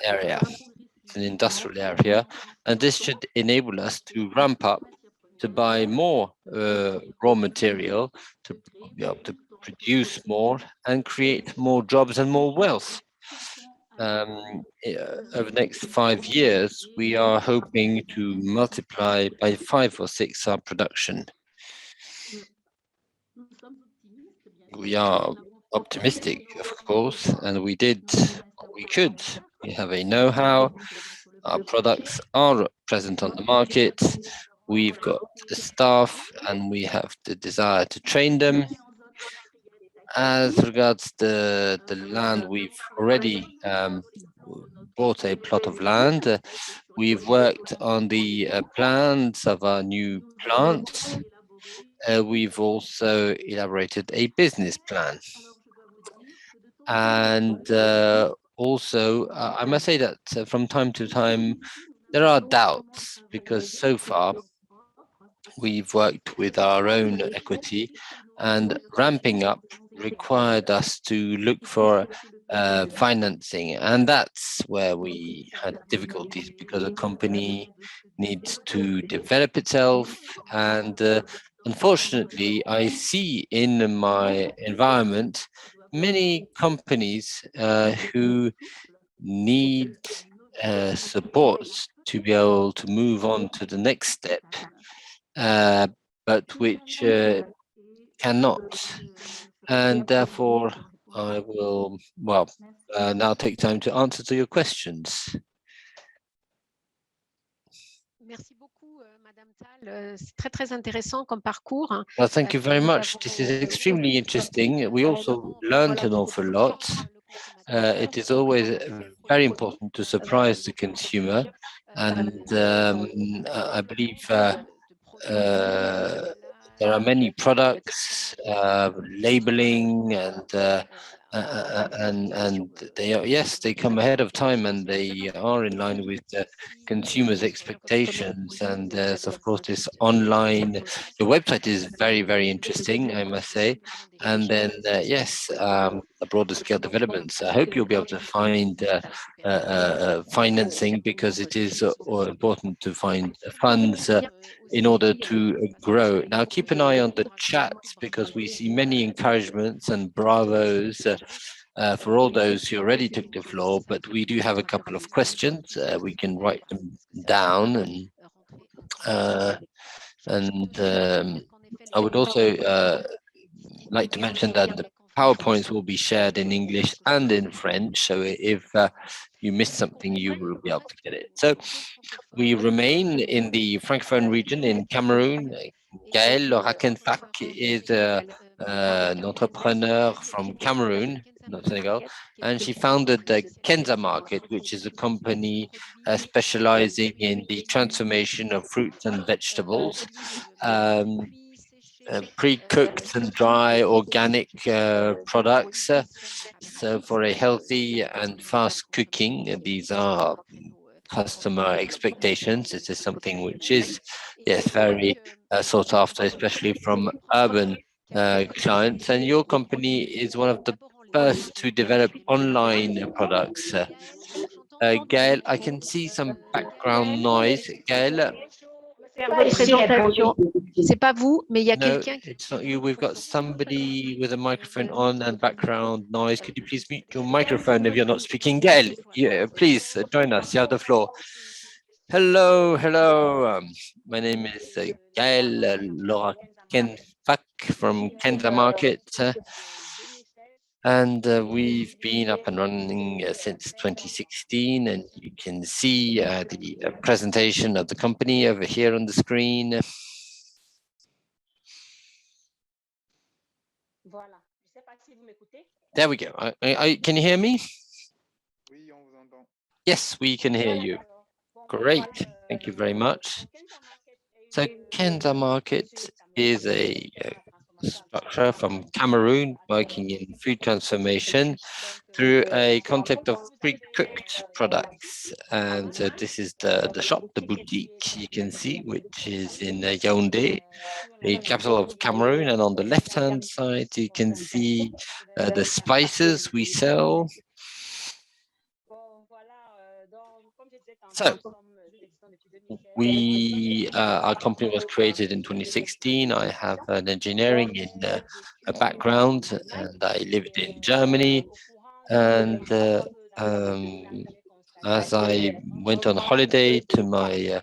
B: area. It's an industrial area, and this should enable us to ramp up, to buy more raw material, to be able to produce more and create more jobs and more wealth. Over the next 5 years, we are hoping to multiply by 5 or 6 our production. We are optimistic, of course, and we did what we could. We have a know-how. Our products are present on the market. We've got the staff, and we have the desire to train them. As regards the land, we've already bought a plot of land. We've worked on the plans of our new plant. We've also elaborated a business plan. And also, I must say that from time to time, there are doubts, because so far we've worked with our own equity, and ramping up required us to look for financing. And that's where we had difficulties, because a company needs to develop itself. And unfortunately, I see in my environment many companies who need support to be able to move on to the next step, but which cannot. And therefore, I will, now take time to answer to your questions.
C: Merci beaucoup, Madame Tal. C'est très intéressant comme parcours.
B: Well, thank you very much. This is extremely interesting. We also learned an awful lot. It is always very important to surprise the consumer, and I believe there are many products, labeling, and they are, yes, they come ahead of time, and they are in line with the consumers' expectations. And there's, of course, this online. Your website is very interesting, I must say. And then yes, a broader scale developments. I hope you'll be able to find financing, because it is important to find funds in order to grow. Now, keep an eye on the chat, because we see many encouragements and bravos for all those who already took the floor, but we do have a couple of questions. We can write them down, and I would also like to mention that the PowerPoints will be shared in English and in French, so if you missed something, you will be able to get it. So we remain in the Francophone region in Cameroon. Gaëlle KENFACK is an entrepreneur from Cameroon, not Senegal, and she founded the Kenza market, which is a company specializing in the transformation of fruits and vegetables. Pre-cooked and dry organic products. So for a healthy and fast cooking, these are customer expectations. This is something which is, yes, very sought after, especially from urban clients. And your company is one of the first to develop online products. Gaëlle, I can see some background noise. Gaëlle?
C: C'est pas vous, mais il y a
B: No,
C: quelqu'un.
B: it's not you. We've got somebody with a microphone on and background noise. Could you please mute your microphone if you're not speaking? Gaëlle, yeah, please join us. You have the floor. Hello. My name is Gaëlle KENFACK from Kenza Market. And we've been up and running since 2016, and you can see the presentation of the company over here on the screen. There we go. Can you hear me? Yes, we can hear you. Great. Thank you very much. So Kenza Market is a structure from Cameroon working in food transformation through a concept of pre-cooked products. And so this is the shop, the boutique you can see, which is in Yaoundé, the capital of Cameroon. And on the left-hand side, you can see the spices we sell. So our company was created in 2016. I have an engineering in a background, and I lived in Germany. And as I went on holiday to my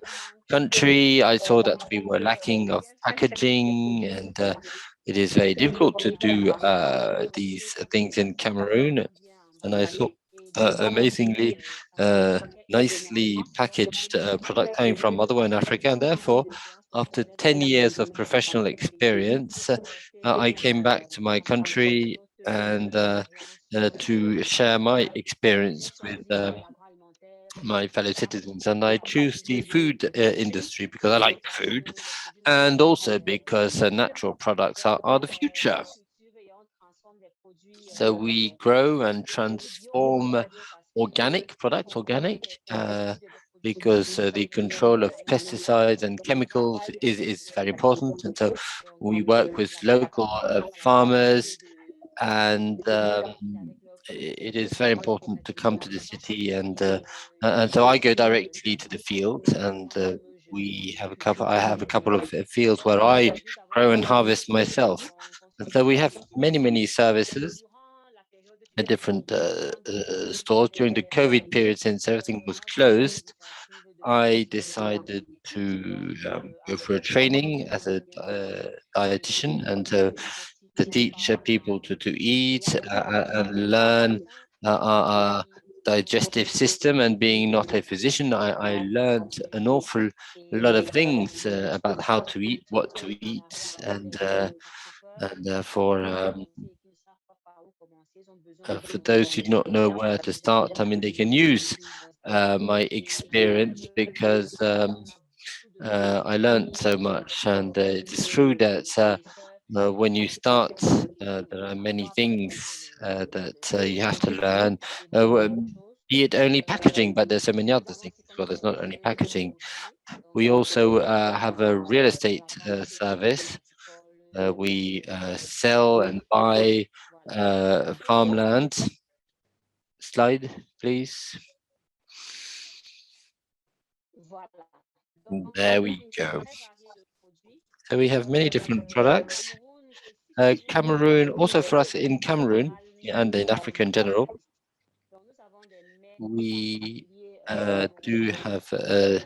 B: country, I saw that we were lacking of packaging, and it is very difficult to do these things in Cameroon. And I saw amazingly nicely packaged product coming from motherland Africa, and therefore, after 10 years of professional experience, I came back to my country and to share my experience with my fellow citizens. And I choose the food industry because I like food, and also because natural products are the future. So we grow and transform organic products, because the control of pesticides and chemicals is very important. And so we work with local farmers, and it is very important to come to the city. And so I go directly to the field, and I have a couple of fields where I grow and harvest myself. And so we have many services at different stores. During the COVID period, since everything was closed, I decided to go for a training as a dietitian, and to teach people to eat and learn our digestive system. And being not a physician, I learned an awful lot of things about how to eat, what to eat, and for those who do not know where to start, I mean, they can use my experience, because I learned so much. And it is true that when you start, there are many things that you have to learn, be it only packaging, but there's so many other things. Well, there's not only packaging. We also have a real estate service. We sell and buy farmland. Slide, please. There we go. So we have many different products. Cameroon, also for us in Cameroon and in Africa in general, we do have a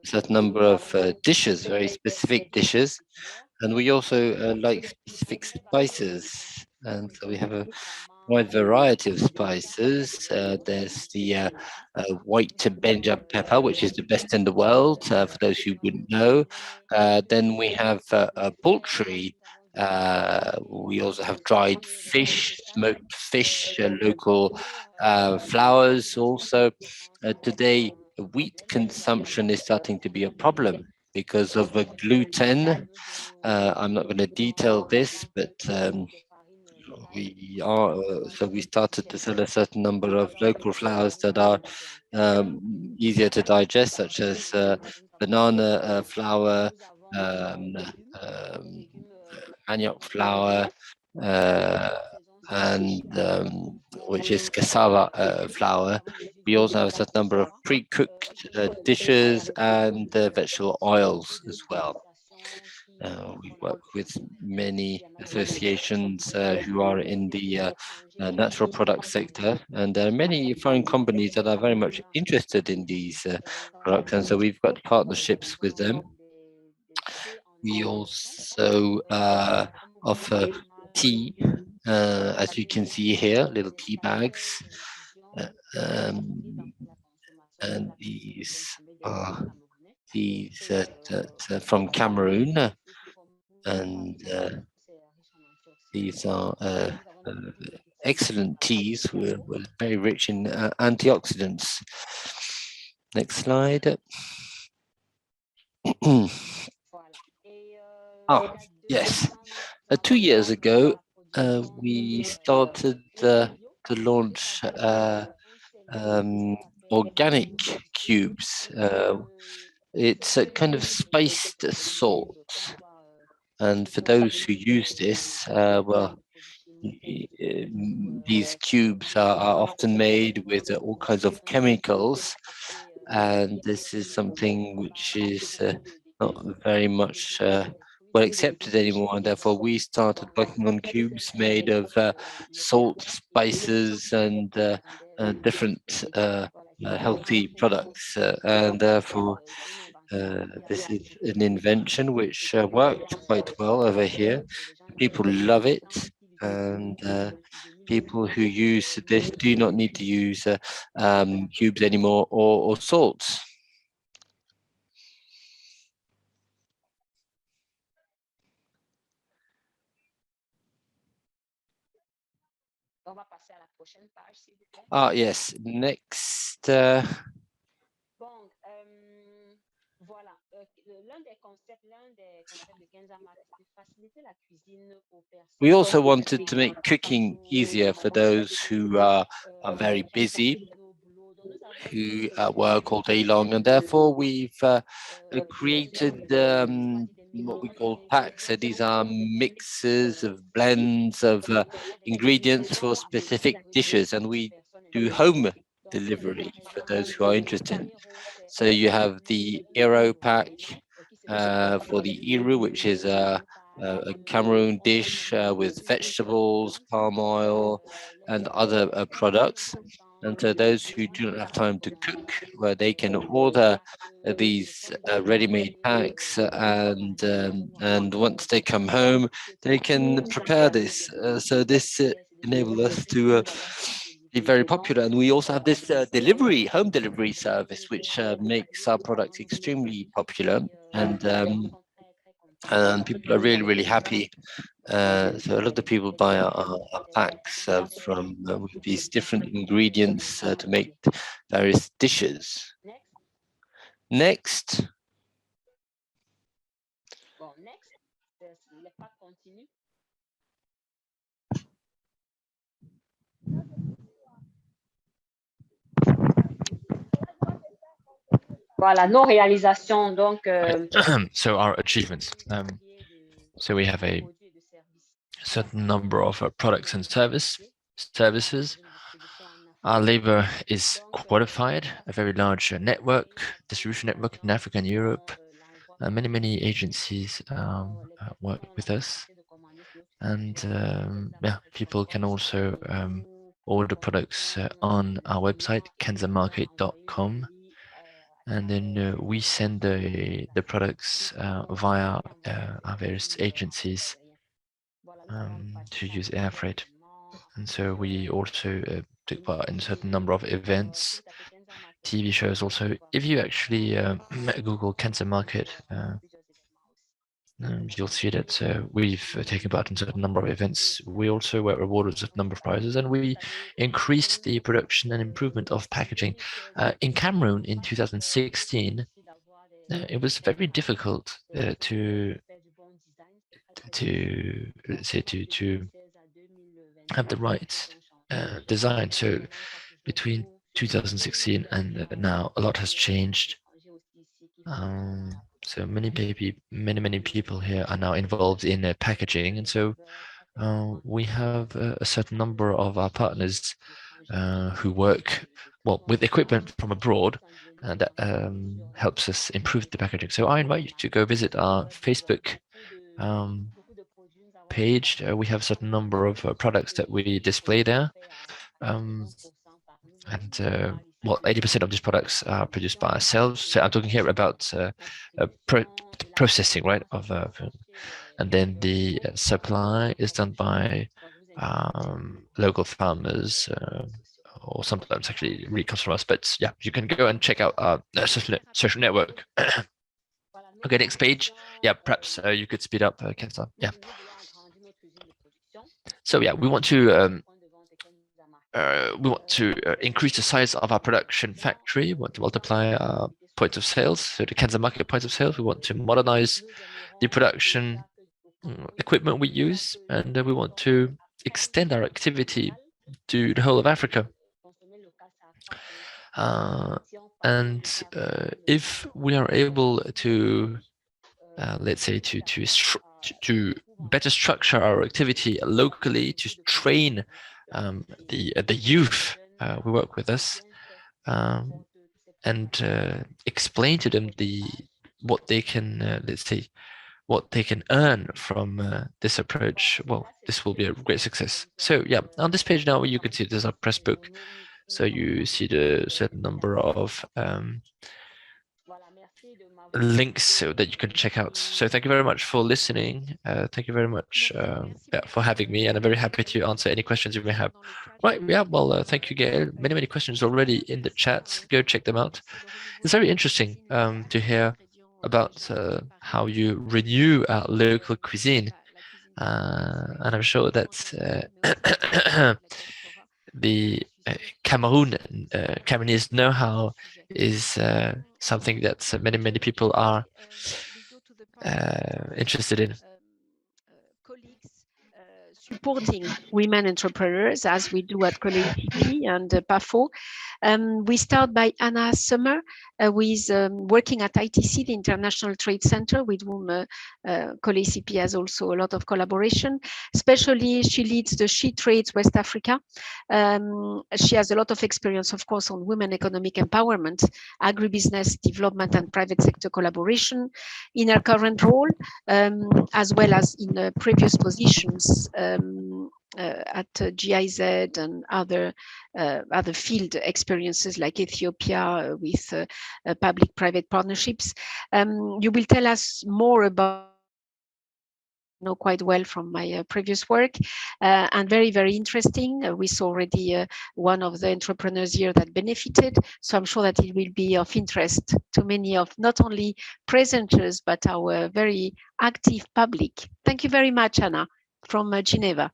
B: certain number of dishes, very specific dishes, and we also like specific spices. And so we have a wide variety of spices. There's the white Benja pepper, which is the best in the world, for those who wouldn't know. Then we have poultry. We also have dried fish, smoked fish, local flowers also. Today, wheat consumption is starting to be a problem because of gluten. I'm not going to detail this, but we started to sell a certain number of local flours that are easier to digest, such as banana flour, um, um, manioc flour, and which is cassava flour. We also have a certain number of pre-cooked dishes and vegetable oils as well. We work with many associations who are in the natural product sector, and there are many foreign companies that are very much interested in these products, and so we've got partnerships with them. We also offer tea as you can see here, little tea bags. And these are from Cameroon, and these are excellent teas. We're very rich in antioxidants. Next slide. Yes. 2 years ago, we started to launch organic cubes. It's a kind of spiced salt. And for those who use this, well, these cubes are often made with all kinds of chemicals, and this is something which is not very much well accepted anymore, and therefore we started working on cubes made of salt, spices, and different healthy products, and therefore this is an invention which worked quite well over here. People love it, and people who use this do not need to use cubes anymore or salts. Yes, next. We also wanted to make cooking easier for those who are very busy, who work all day long, and therefore we've created what we call packs. So these are mixes of blends of ingredients for specific dishes, and we do home delivery for those who are interested. So you have the Ero pack for the Iru, which is a Cameroon dish with vegetables, palm oil, and other products. And so those who do not have time to cook, where they can order these ready-made packs, and once they come home, they can prepare this. So this enables us to be very popular. And we also have this home delivery service, which makes our products extremely popular, and people are really, really happy. So a lot of people buy our packs from with these different ingredients to make various dishes. Next.
G: Voilà, nos réalisations, donc.
F: So our achievements. So we have a certain number of products and services. Our labor is qualified, a very large distribution network in Africa and Europe. Many agencies work with us, and yeah, people can also order products on our website, kenzamarket.com. And then we send the products via our various agencies to use air freight. And so we also took part in a certain number of events, TV shows also. If you actually Google Kenza Market, you'll see that we've taken part in a certain number of events. We also were awarded a certain number of prizes, and we increased the production and improvement of packaging. In Cameroon in 2016, it was very difficult to have the right design. So between 2016 and now, a lot has changed. So many people here are now involved in packaging, and so we have a certain number of our partners who work with equipment from abroad, and that helps us improve the packaging. So I invite you to go visit our Facebook page. We have a certain number of products that we display there, and 80% of these products are produced by ourselves. So I'm talking here about processing, right? And then the supply is done by local farmers, or sometimes actually really comes from us. But yeah, you can go and check out our social network. Okay, next page. Yeah, perhaps you could speed up, Kenza. Yeah. So yeah, we want to increase the size of our production factory. We want to multiply our points of sales, so the Kenza market points of sales. We want to modernize the production equipment we use, and we want to extend our activity to the whole of Africa. If we are able to, let's say, to better structure our activity locally, to train the youth who work with us, and explain to them what they can, let's say, what they can earn from this approach, well, this will be a great success. So yeah, on this page now, you can see there's our press book. So you see the certain number of links so that you can check out. So thank you very much for listening. Thank you very much for having me, and I'm very happy to answer any questions you may have. Right, yeah, well, thank you, Gaëlle. Many questions already in the chat. Go check them out. It's very interesting to hear about how you renew our local cuisine. And I'm sure that the Cameroonese know-how is something that many people are interested in.
C: Supporting women entrepreneurs as we do at COLEACP and PAFO. We start by Anna Sommer, who is working at ITC, the International Trade Center, with whom COLEACP has also a lot of collaboration. Especially, she leads the Shetrades West Africa. She has a lot of experience, of course, on women economic empowerment, agribusiness development, and private sector collaboration in her current role, as well as in previous positions at GIZ and other field experiences like Ethiopia with public-private partnerships. You will tell us more about know quite well from my previous work, and very interesting. We saw already one of the entrepreneurs here that benefited, so I'm sure that it will be of interest to many of not only presenters but our very active public. Thank you very much, Anna, from Geneva.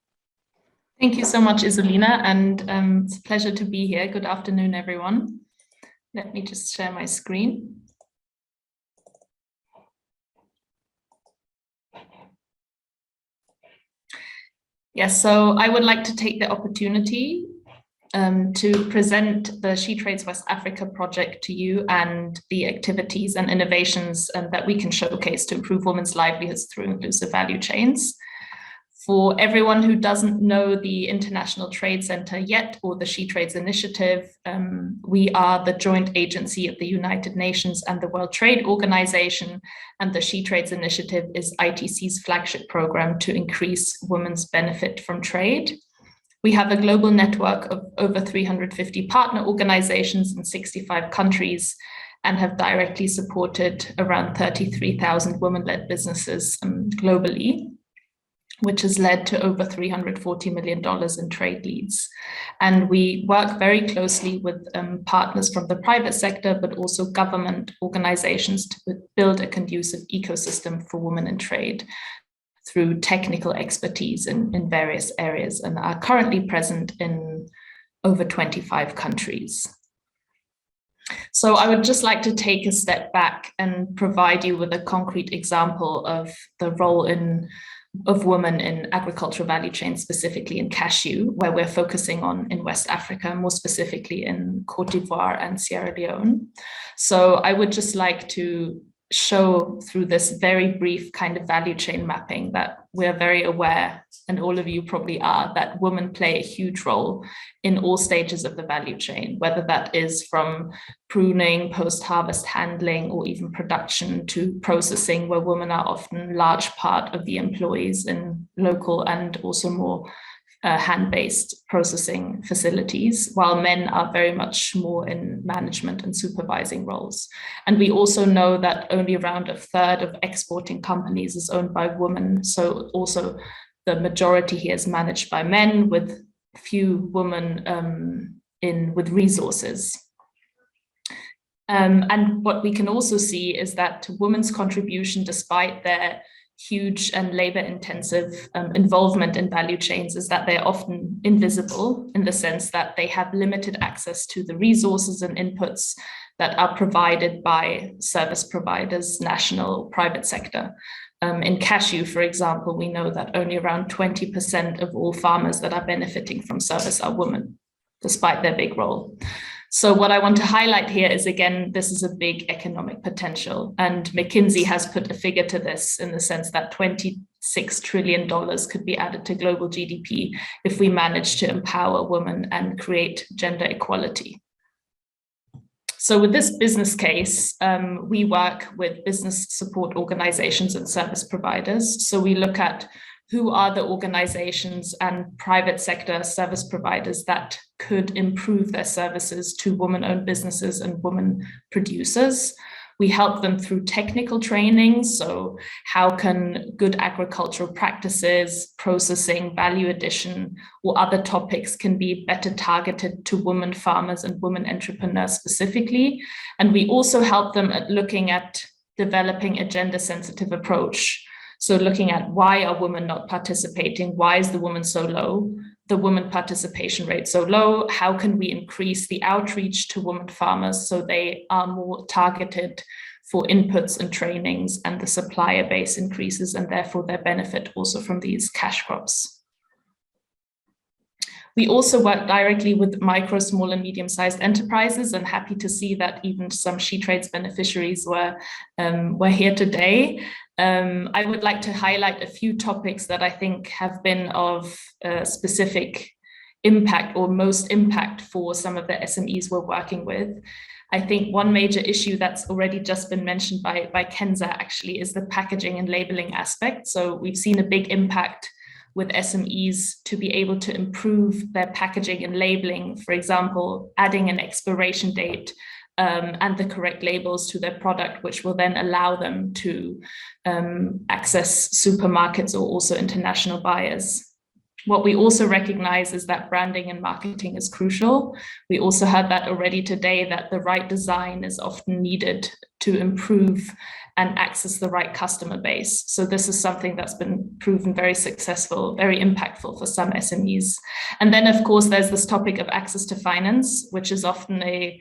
H: Thank you so much, Isolina, and it's a pleasure to be here. Good afternoon, everyone. Let me just share my screen. Yes, so I would like to take the opportunity to present the Shetrades West Africa project to you and the activities and innovations that we can showcase to improve women's livelihoods through inclusive value chains. For everyone who doesn't know the International Trade Center yet, or the Shetrades Initiative, we are the joint agency of the United Nations and the World Trade Organization, and the Shetrades Initiative is ITC's flagship program to increase women's benefit from trade. We have a global network of over 350 partner organizations in 65 countries and have directly supported around 33,000 women-led businesses globally, which has led to over $340 million in trade leads. And we work very closely with partners from the private sector, but also government organizations to build a conducive ecosystem for women in trade through technical expertise in various areas, and are currently present in over 25 countries. So I would just like to take a step back and provide you with a concrete example of the role of women in agricultural value chains, specifically in cashew, where we're focusing on in West Africa, more specifically in Côte d'Ivoire and Sierra Leone. So I would just like to show through this very brief kind of value chain mapping that we're very aware, and all of you probably are, that women play a huge role in all stages of the value chain, whether that is from pruning, post-harvest handling, or even production to processing, where women are often a large part of the employees in local and also more hand-based processing facilities, while men are very much more in management and supervising roles. And we also know that only around a third of exporting companies is owned by women. So also the majority here is managed by men, with few women with resources. And what we can also see is that women's contribution, despite their huge and labor-intensive involvement in value chains, is that they're often invisible, in the sense that they have limited access to the resources and inputs that are provided by service providers, national, private sector. In cashew, for example, we know that only around 20% of all farmers that are benefiting from service are women, despite their big role. So what I want to highlight here is, again, this is a big economic potential. And McKinsey has put a figure to this, in the sense that $26 trillion could be added to global GDP if we manage to empower women and create gender equality. So with this business case, we work with business support organizations and service providers. So we look at who are the organizations and private sector service providers that could improve their services to women-owned businesses and women producers. We help them through technical training. So how can good agricultural practices, processing, value addition, or other topics can be better targeted to women farmers and women entrepreneurs specifically. And we also help them at looking at developing a gender-sensitive approach. So looking at, why are women not participating? Why is the woman so low? The women participation rate so low? How can we increase the outreach to women farmers so they are more targeted for inputs and trainings, and the supplier base increases, and therefore their benefit also from these cash crops? We also work directly with micro, small and medium-sized enterprises, and happy to see that even some Shetrades beneficiaries were here today. I would like to highlight a few topics that I think have been of specific impact, or most impact, for some of the SMEs we're working with. I think one major issue that's already just been mentioned by Kenza actually is the packaging and labeling aspect. So we've seen a big impact with SMEs to be able to improve their packaging and labeling, for example, adding an expiration date and the correct labels to their product, which will then allow them to access supermarkets or also international buyers. What we also recognize is that branding and marketing is crucial. We also heard that already today, that the right design is often needed to improve and access the right customer base. So this is something that's been proven very successful, very impactful for some SMEs. And then, of course, there's this topic of access to finance, which is often a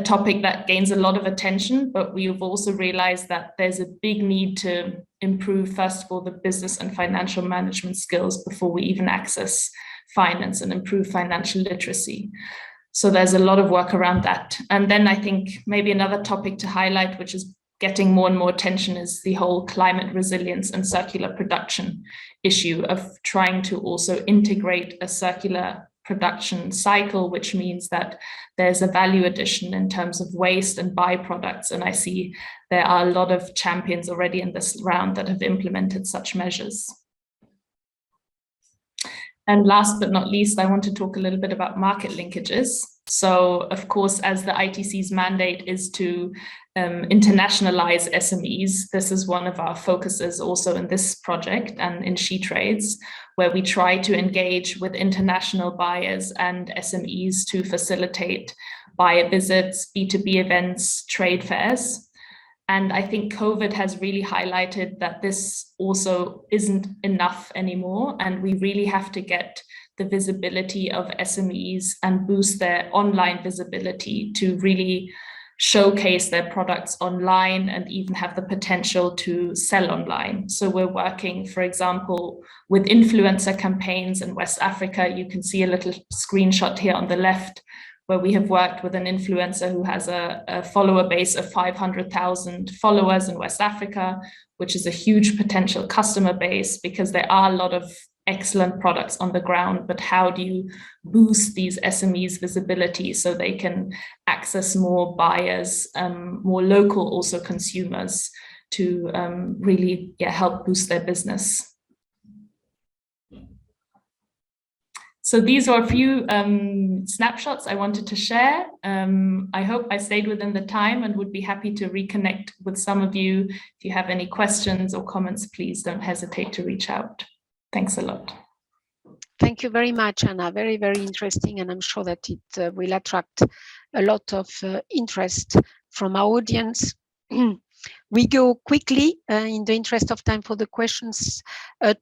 H: topic that gains a lot of attention, but we've also realized that there's a big need to improve, first of all, the business and financial management skills before we even access finance, and improve financial literacy. So there's a lot of work around that. And then I think maybe another topic to highlight, which is getting more and more attention, is the whole climate resilience and circular production issue of trying to also integrate a circular production cycle, which means that there's a value addition in terms of waste and byproducts. And I see there are a lot of champions already in this round that have implemented such measures. And last but not least, I want to talk a little bit about market linkages. So, of course, as the ITC's mandate is to internationalize SMEs, this is one of our focuses also in this project and in Shetrades, where we try to engage with international buyers and SMEs to facilitate buyer visits, B2B events, trade fairs. And I think COVID has really highlighted that this also isn't enough anymore, and we really have to get the visibility of SMEs and boost their online visibility to really showcase their products online and even have the potential to sell online. So we're working, for example, with influencer campaigns in West Africa. You can see a little screenshot here on the left, where we have worked with an influencer who has a follower base of 500,000 followers in West Africa, which is a huge potential customer base, because there are a lot of excellent products on the ground, but how do you boost these SMEs' visibility so they can access more buyers, more local also consumers, to really help boost their business? So these are a few snapshots I wanted to share. I hope I stayed within the time, and would be happy to reconnect with some of you. If you have any questions or comments, please don't hesitate to reach out. Thanks a lot.
C: Thank you very much, Anna. Very, very interesting. And I'm sure that it will attract a lot of interest from our audience. We go quickly, in the interest of time, for the questions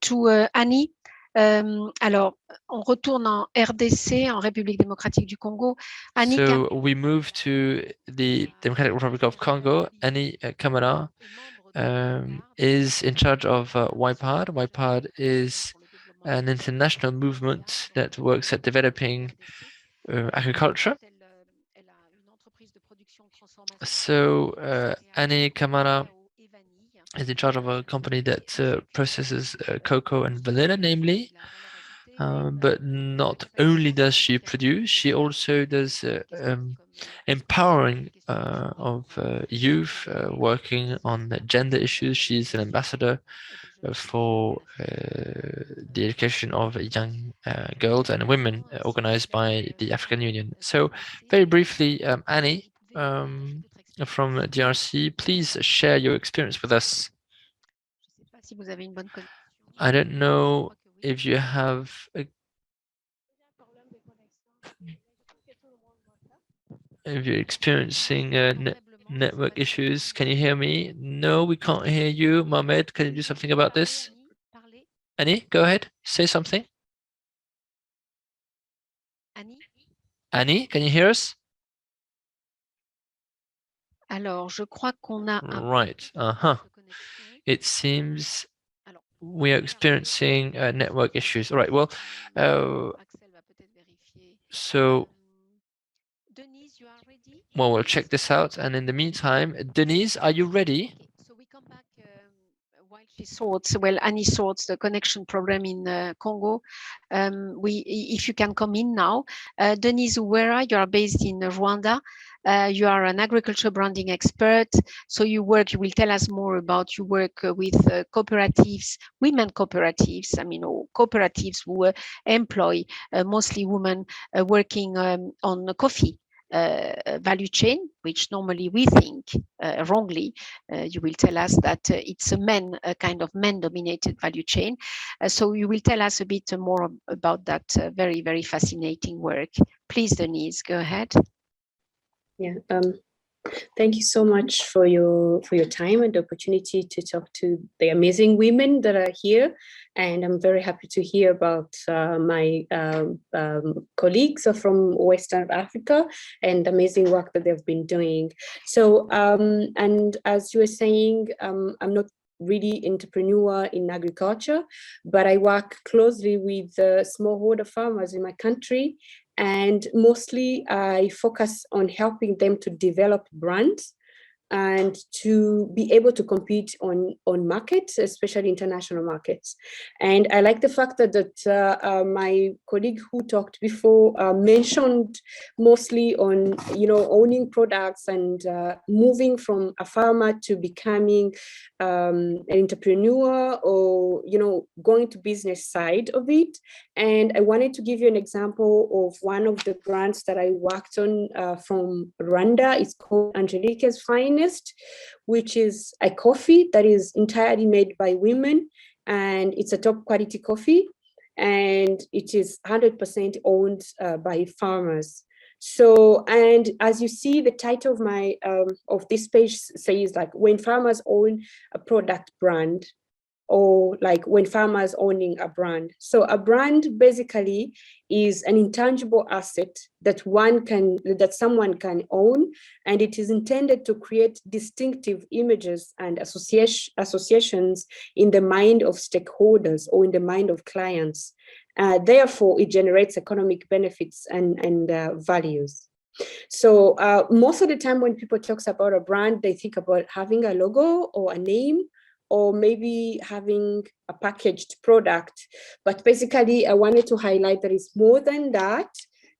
C: to Annie. Alors, on retourne en RDC, en République démocratique du Congo. Annie,
F: so we move to the Democratic Republic of Congo. Annie KAMALA is in charge of YPARD. YPARD is an international movement that works at developing agriculture. So Annie KAMALA is in charge of a company that processes cocoa and vanilla, namely. But not only does she produce, she also does empowering of youth, working on gender issues. She's an ambassador for the education of young girls and women, organized by the African Union. So very briefly, Annie from DRC, please share your experience with us. I don't know if you have if you're experiencing network issues. Can you hear me? No, we can't hear you. Mohamed, can you do something about this? Annie, go ahead, say something. Annie, can you hear us?
C: Alors, je crois qu'on a
F: right. It seems we are experiencing network issues. All right. Well, so well, we'll check this out. And in the meantime, Denyse, are you ready?
C: So we come back while she sorts, well, Annie sorts the connection problem in Congo. If you can come in now. Denyse UWERA, you are based in Rwanda. You are an agriculture branding expert. So you will tell us more about your work with cooperatives, women cooperatives, or cooperatives who employ mostly women working on coffee. Value chain, which normally we think wrongly. You will tell us that it's a kind of men-dominated value chain. So you will tell us a bit more about that very, very fascinating work. Please, Denyse, go ahead.
I: Yeah. Thank you so much for your time and the opportunity to talk to the amazing women that are here. And I'm very happy to hear about my colleagues from Western Africa and the amazing work that they've been doing. So, and as you were saying, I'm not really entrepreneur in agriculture, but I work closely with smallholder farmers in my country. And mostly I focus on helping them to develop brands and to be able to compete on markets, especially international markets. And I like the fact that my colleague who talked before mentioned mostly on, owning products and moving from a farmer to becoming an entrepreneur or, going to business side of it. And I wanted to give you an example of one of the brands that I worked on from Rwanda. It's called Angelique's Finest, which is a coffee that is entirely made by women, and it's a top quality coffee, and it is 100% owned by farmers. So, and as you see, the title of my of this page says like when farmers own a product brand, or like when farmers owning a brand. So a brand basically is an intangible asset that someone can own, and it is intended to create distinctive images and associations in the mind of stakeholders or in the mind of clients. Therefore, it generates economic benefits and values. So most of the time when people talk about a brand, they think about having a logo or a name, or maybe having a packaged product. But basically, I wanted to highlight that it's more than that.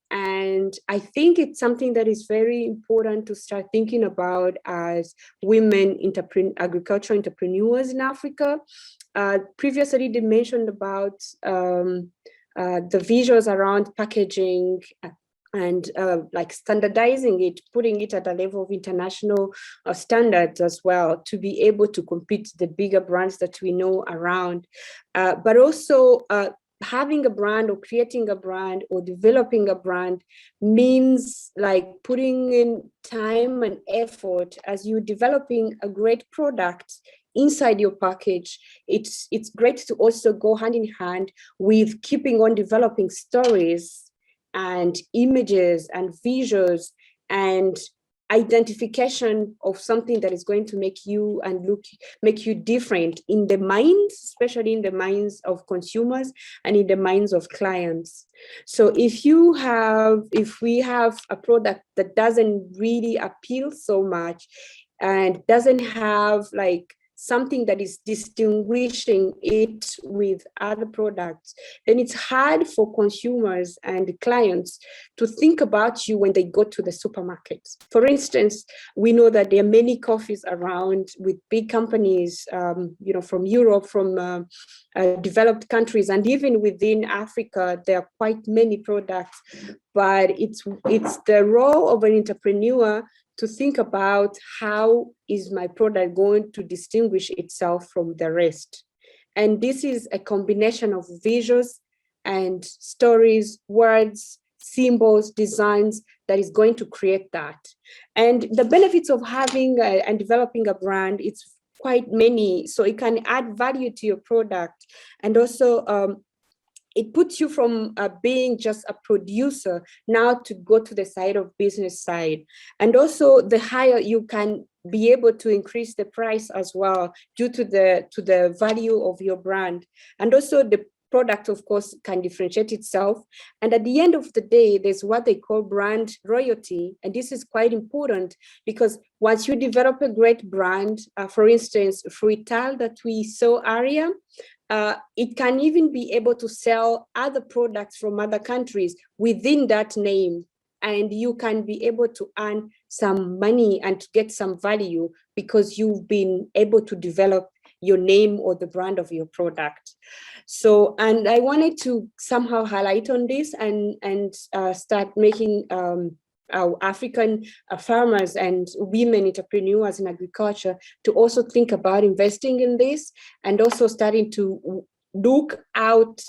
I: And I think it's something that is very important to start thinking about as women agricultural entrepreneurs in Africa. Previously, they mentioned about the visuals around packaging and like standardizing it, putting it at a level of international standards as well, to be able to compete the bigger brands that we know around. But also having a brand or creating a brand or developing a brand means like putting in time and effort as you're developing a great product inside your package. It's great to also go hand in hand with keeping on developing stories and images and visuals and identification of something that is going to make you different in the minds, especially in the minds of consumers and in the minds of clients. So if we have a product that doesn't really appeal so much and doesn't have like something that is distinguishing it with other products, then it's hard for consumers and clients to think about you when they go to the supermarket. For instance, we know that there are many coffees around with big companies, from Europe, from developed countries, and even within Africa, there are quite many products. But it's the role of an entrepreneur to think about how is my product going to distinguish itself from the rest. And this is a combination of visuals and stories, words, symbols, designs that is going to create that. And the benefits of having and developing a brand, it's quite many. So it can add value to your product. And also it puts you from being just a producer now to go to the side of business side. And also the higher you can be able to increase the price as well due to the value of your brand. And also the product, of course, can differentiate itself. And at the end of the day, there's what they call brand royalty. And this is quite important because once you develop a great brand, for instance, Fruitales that we saw earlier, it can even be able to sell other products from other countries within that name. And you can be able to earn some money and to get some value because you've been able to develop your name or the brand of your product. So, and I wanted to somehow highlight on this and start making our African farmers and women entrepreneurs in agriculture to also think about investing in this and also starting to look out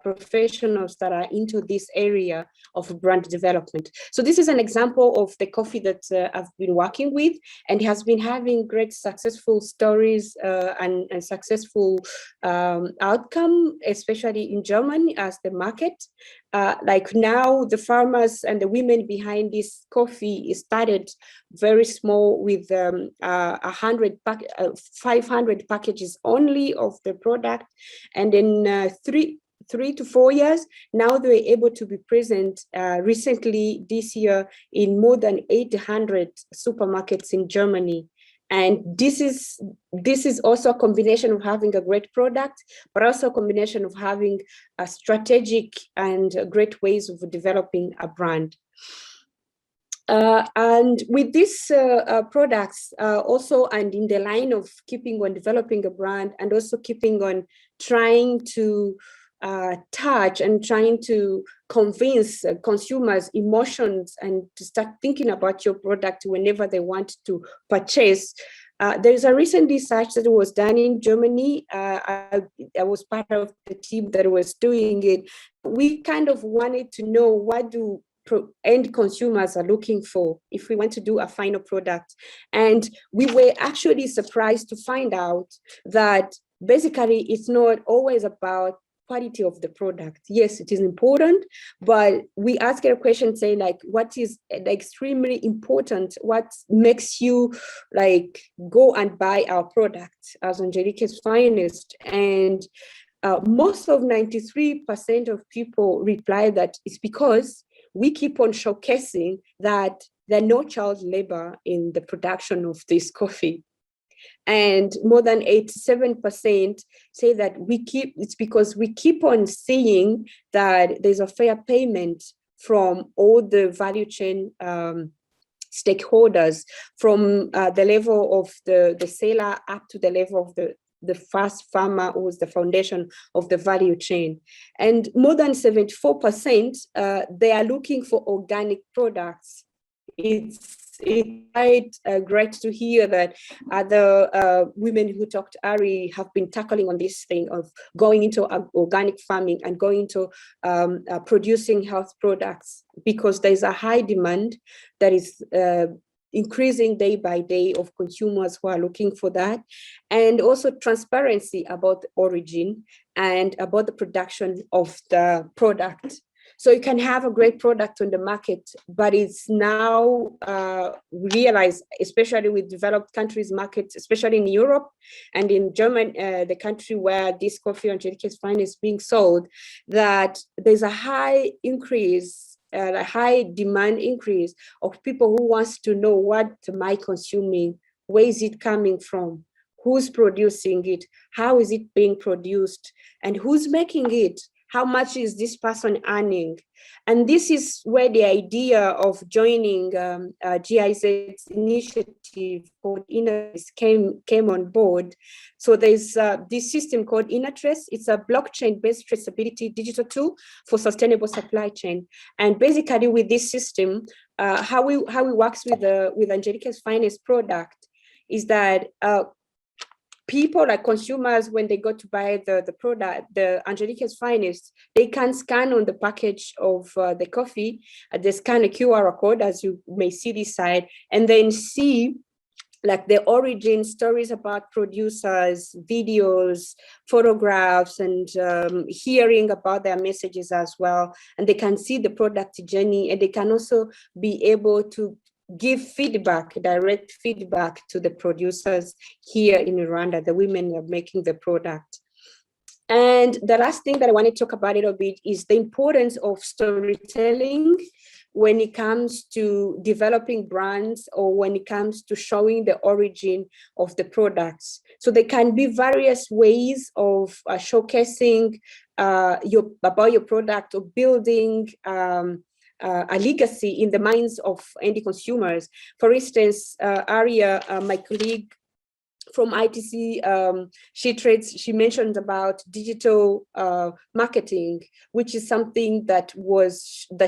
I: professionals that are into this area of brand development. So this is an example of the coffee that I've been working with, and has been having great successful stories and successful outcome, especially in Germany as the market. Like now the farmers and the women behind this coffee started very small with 500 packages only of the product. And in 3 to 4 years, now they were able to be present recently this year in more than 800 supermarkets in Germany. And this is also a combination of having a great product, but also a combination of having a strategic and great ways of developing a brand. And with these products also, and in the line of keeping on developing a brand and also keeping on trying to touch and trying to convince consumers' emotions and to start thinking about your product whenever they want to purchase. There's a recent research that was done in Germany. I was part of the team that was doing it. We kind of wanted to know what do end consumers are looking for if we want to do a final product. And we were actually surprised to find out that basically it's not always about quality of the product. Yes, it is important, but we ask a question saying like, what is extremely important? What makes you like go and buy our product as Angelique's Finest? And most of 93% of people reply that it's because we keep on showcasing that there are no child labor in the production of this coffee. And more than 87% say that it's because we keep on seeing that there's a fair payment from all the value chain stakeholders, from the level of the seller up to the level of the first farmer who was the foundation of the value chain. And more than 74%, they are looking for organic products. It's quite great to hear that other women who talked to Ari have been tackling on this thing of going into organic farming and going into producing health products, because there's a high demand that is increasing day by day of consumers who are looking for that, and also transparency about the origin and about the production of the product. So you can have a great product on the market, but it's now realized, especially with developed countries markets, especially in Europe and in Germany, the country where this coffee and Angelica's Fine is being sold, that there's a high increase, a high demand increase of people who wants to know, what am I consuming? Where is it coming from? Who's producing it? How is it being produced? And who's making it? How much is this person earning? And this is where the idea of joining GIZ's initiative called INNOTRACE came on board. So there's this system called INNOTRACE. It's a blockchain-based traceability digital tool for sustainable supply chain. And basically with this system, how it works with Angelica's Finest product is that people, like consumers, when they go to buy the product, the Angelica's Finest, they can scan on the package of the coffee. They scan a QR code, as you may see this side, and then see like the origin stories about producers, videos, photographs, and hearing about their messages as well. And they can see the product journey, and they can also be able to give feedback, direct feedback to the producers here in Rwanda, the women are making the product. And the last thing that I want to talk about a little bit is the importance of storytelling when it comes to developing brands, or when it comes to showing the origin of the products. So there can be various ways of showcasing about your product, or building a legacy in the minds of end consumers. For instance, Aria, my colleague from ITC, Shetrades, she mentioned about digital marketing, which is something that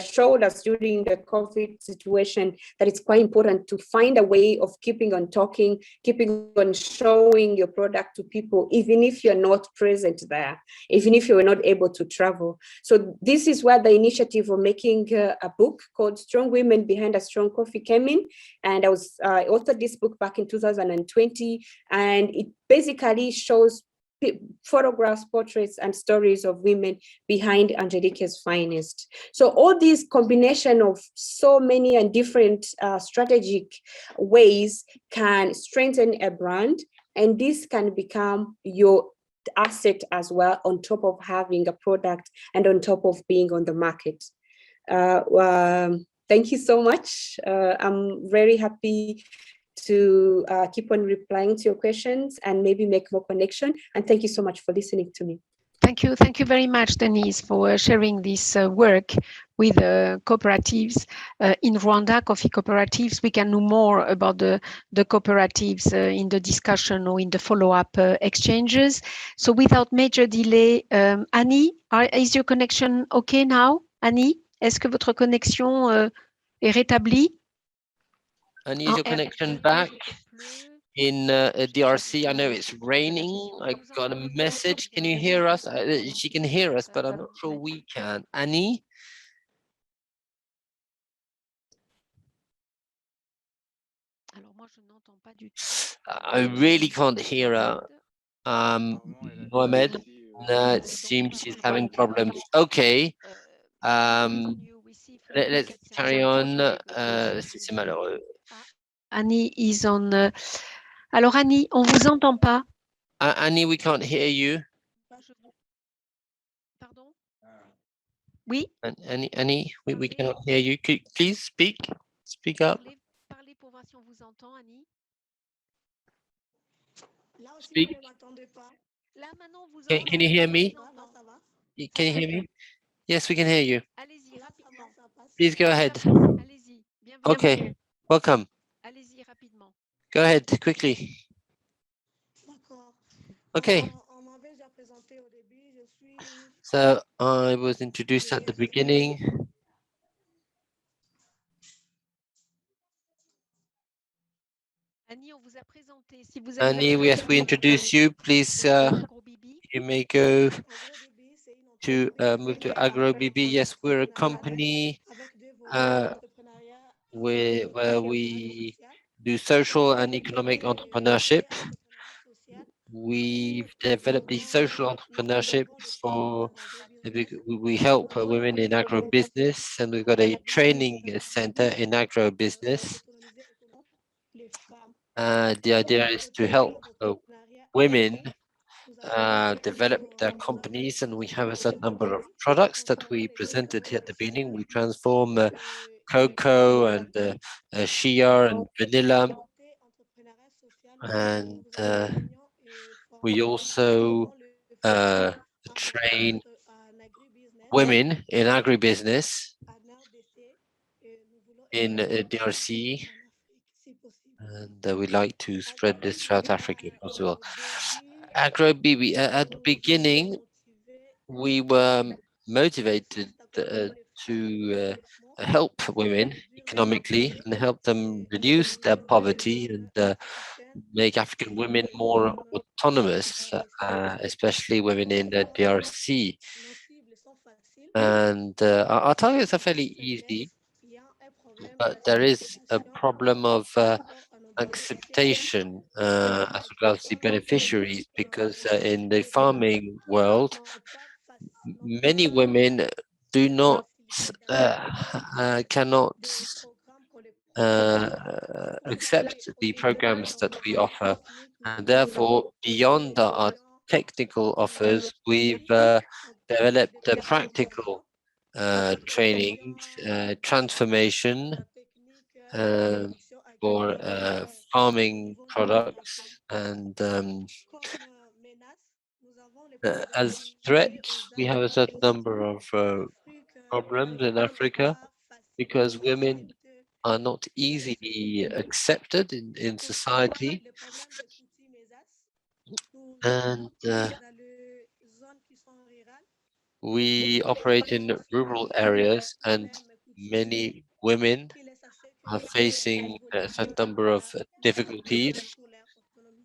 I: showed us during the COVID situation, that it's quite important to find a way of keeping on talking, keeping on showing your product to people, even if you're not present there, even if you're not able to travel. So this is where the initiative of making a book called Strong Women Behind a Strong Coffee came in. And I authored this book back in 2020. And it basically shows photographs, portraits, and stories of women behind Angelica's Finest. So all these combination of so many and different strategic ways can strengthen a brand, and this can become your asset as well, on top of having a product and on top of being on the market. Thank you so much. I'm very happy to keep on replying to your questions and maybe make more connection. And thank you so much for listening to me.
C: Thank you very much, Denyse, for sharing this work with cooperatives in Rwanda, coffee cooperatives. We can know more about the cooperatives in the discussion or in the follow-up exchanges. So without major delay, Annie, is your connection okay now? Annie, est-ce que votre connexion est rétablie?
B: Annie, is your connection back in DRC? I know it's raining. I got a message. Can you hear us? She can hear us, but I'm not sure we can. Annie? I really can't hear her. Mohamed? No, it seems she's having problems. Okay. Let's carry on. C'est malheureux.
C: Annie is on. Alors Annie, on vous entend pas.
B: Annie, we can't hear you.
C: Pardon? Oui.
B: Annie, we cannot hear you. Please speak. Speak up.
C: Parlez pour voir si on vous entend, Annie.
B: Speak. Can you hear me? Can you hear me? Yes, we can hear you. Please go ahead. Okay, welcome. Go ahead, quickly. Okay. So I was introduced at the beginning. Annie, yes, we introduce you. Please, you may go to move to Agro BIBI. Yes, we're a company where we do social and economic entrepreneurship. We've developed the social entrepreneurship for, we help women in agribusiness, and we've got a training center in agribusiness. The idea is to help women develop their companies, and we have a certain number of products that we presented here at the beginning. We transform cocoa and shea and vanilla, and we also train women in agribusiness in DRC, and we'd like to spread this throughout Africa if possible. Agro BIBI, at the beginning, we were motivated to help women economically and help them reduce their poverty and make African women more autonomous, especially women in the DRC. And our targets are fairly easy, but there is a problem of acceptation as regards the beneficiaries, because in the farming world, many women do not cannot accept the programs that we offer, and therefore beyond our technical offers, we've developed a practical training transformation for farming products, and as threats, we have a certain number of problems in Africa, because women are not easily accepted in society, and we operate in rural areas, and many women are facing a certain number of difficulties,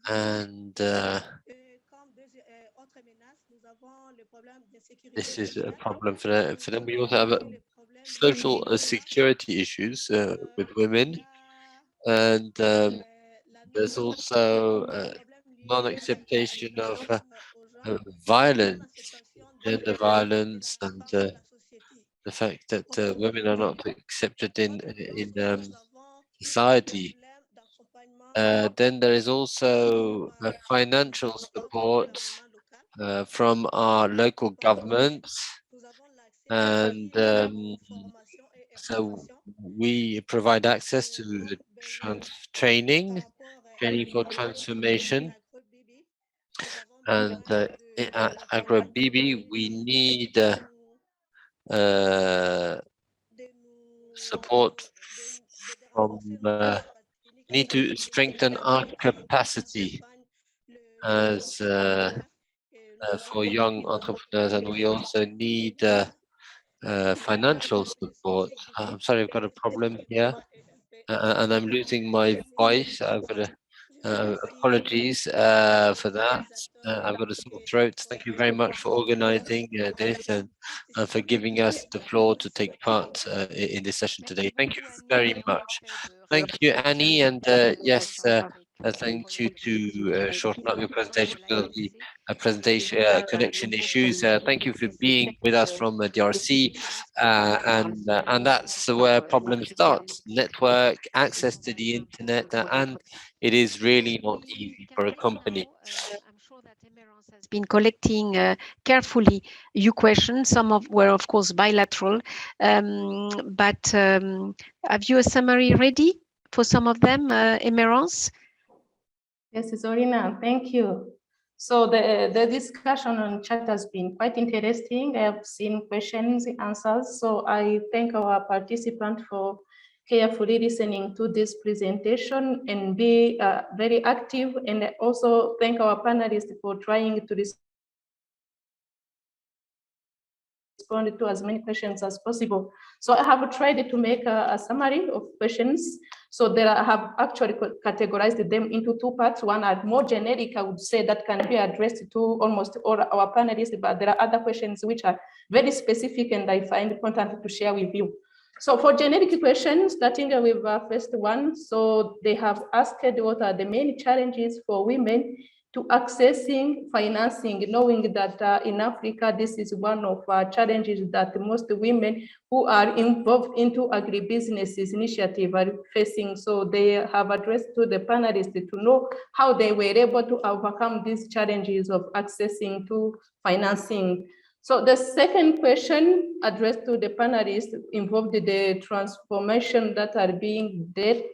B: and this is a problem for them. We also have social security issues with women, and there's also non-acceptation of violence, gender violence, and the fact that women are not accepted in society. Then there is also financial support from our local governments, and so we provide access to training for transformation. And at Agro BIBI, we need support from, need to strengthen our capacity as for young entrepreneurs, and we also need financial support. I'm sorry, I've got a problem here, and I'm losing my voice. I've got a apologies for that. I've got a sore throat. Thank you very much for organizing this, and for giving us the floor to take part in this session today. Thank you very much. Thank you, Annie, and yes, thank you to shorten up your presentation because of the presentation connection issues. Thank you for being with us from DRC, and that's where problems start: network, access to the internet, and it is really not easy for a company.
C: I'm sure that Emmerance has been collecting carefully your questions. Some of were, of course, bilateral, but have you a summary ready for some of them, Emmerance?
A: Yes, Isolina, thank you. So the discussion on chat has been quite interesting. I have seen questions, answers. So I thank our participants for carefully listening to this presentation and be very active, and also thank our panelists for trying to respond to as many questions as possible. So I have tried to make a summary of questions. So there I have actually categorized them into two parts. One are more generic, I would say, that can be addressed to almost all our panelists, but there are other questions which are very specific and I find important to share with you. So for generic questions, starting with first one, so they have asked what are the main challenges for women to accessing financing, knowing that in Africa, this is one of challenges that most women who are involved into agribusinesses initiative are facing. So they have addressed to the panelists to know how they were able to overcome these challenges of accessing to financing. So the second question addressed to the panelists involved the transformation that are being dealt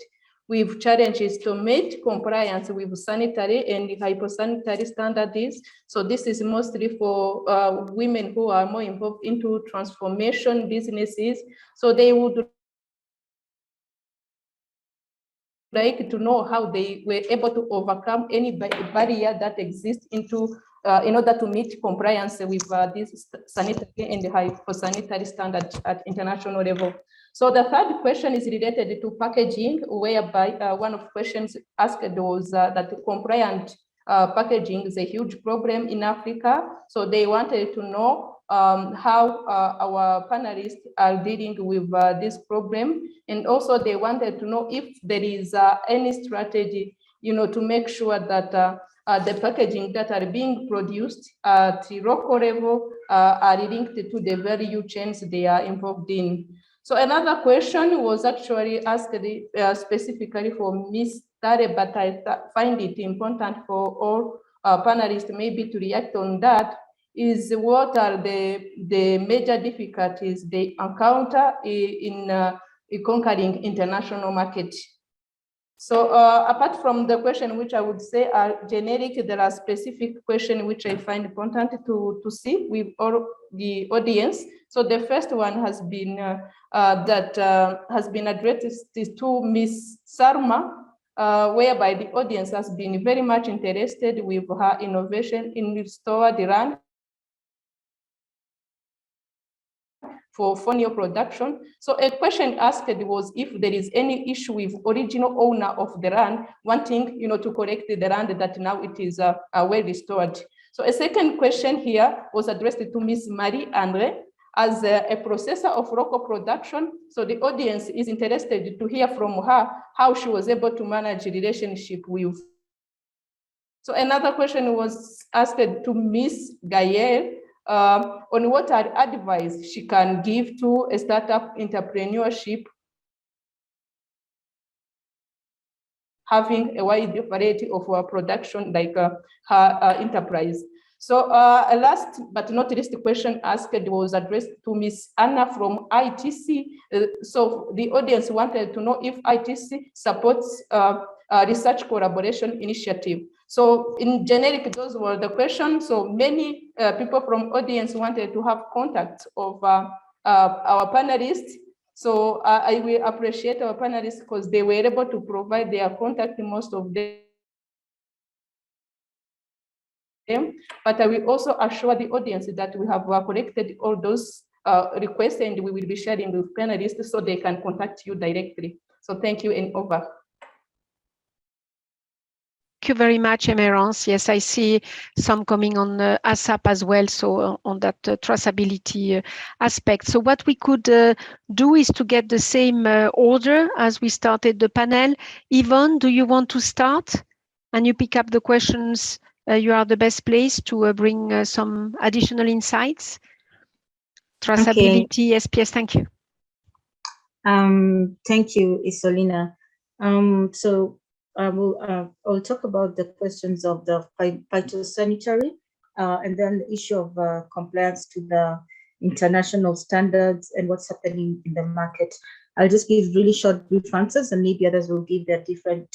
A: with challenges to meet compliance with sanitary and hyposanitary standards. So this is mostly for women who are more involved into transformation businesses. So they would like to know how they were able to overcome any barrier that exists into in order to meet compliance with these sanitary and hyposanitary standards at international level. So the third question is related to packaging, whereby one of the questions asked was that compliant packaging is a huge problem in Africa. So they wanted to know how our panelists are dealing with this problem. And also they wanted to know if there is any strategy, to make sure that the packaging that are being produced at the local level are linked to the value chains they are involved in. So another question was actually asked specifically for Ms. Tare, but I find it important for all panelists maybe to react on that, is what are the major difficulties they encounter in conquering international market. So apart from the question which I would say are generic, there are specific questions which I find important to see with all the audience. So the first one has been has been addressed to Ms. Salma, whereby the audience has been very much interested with her innovation in restore the land for fonio production. So a question asked was if there is any issue with original owner of the land wanting, to collect the land that now it is well restored. So a second question here was addressed to Ms. Marie-andrée as a processor of local production. So the audience is interested to hear from her how she was able to manage a relationship with. So another question was asked to Ms. Gaëlle on what are advice she can give to a startup entrepreneurship having a wide variety of production like her enterprise. So last but not least, the question asked was addressed to Ms. Anna from ITC. So the audience wanted to know if ITC supports research collaboration initiative. So in generic, those were the questions. So many people from audience wanted to have contact of our panelists. So I will appreciate our panelists because they were able to provide their contact, most of them. But I will also assure the audience that we have collected all those requests and we will be sharing with panelists so they can contact you directly. So thank you and over.
C: Thank you very much, Emmerance. Yes, I see some coming on ASAP as well, so on that traceability aspect. So what we could do is to get the same order as we started the panel. Yvonne, do you want to start? And you pick up the questions. You are the best place to bring some additional insights. Traceability, okay. SPS, thank you.
D: Thank you, Isolina. So I'll talk about the questions of the phytosanitary and then the issue of compliance to the international standards and what's happening in the market. I'll just give really short, brief answers and maybe others will give their different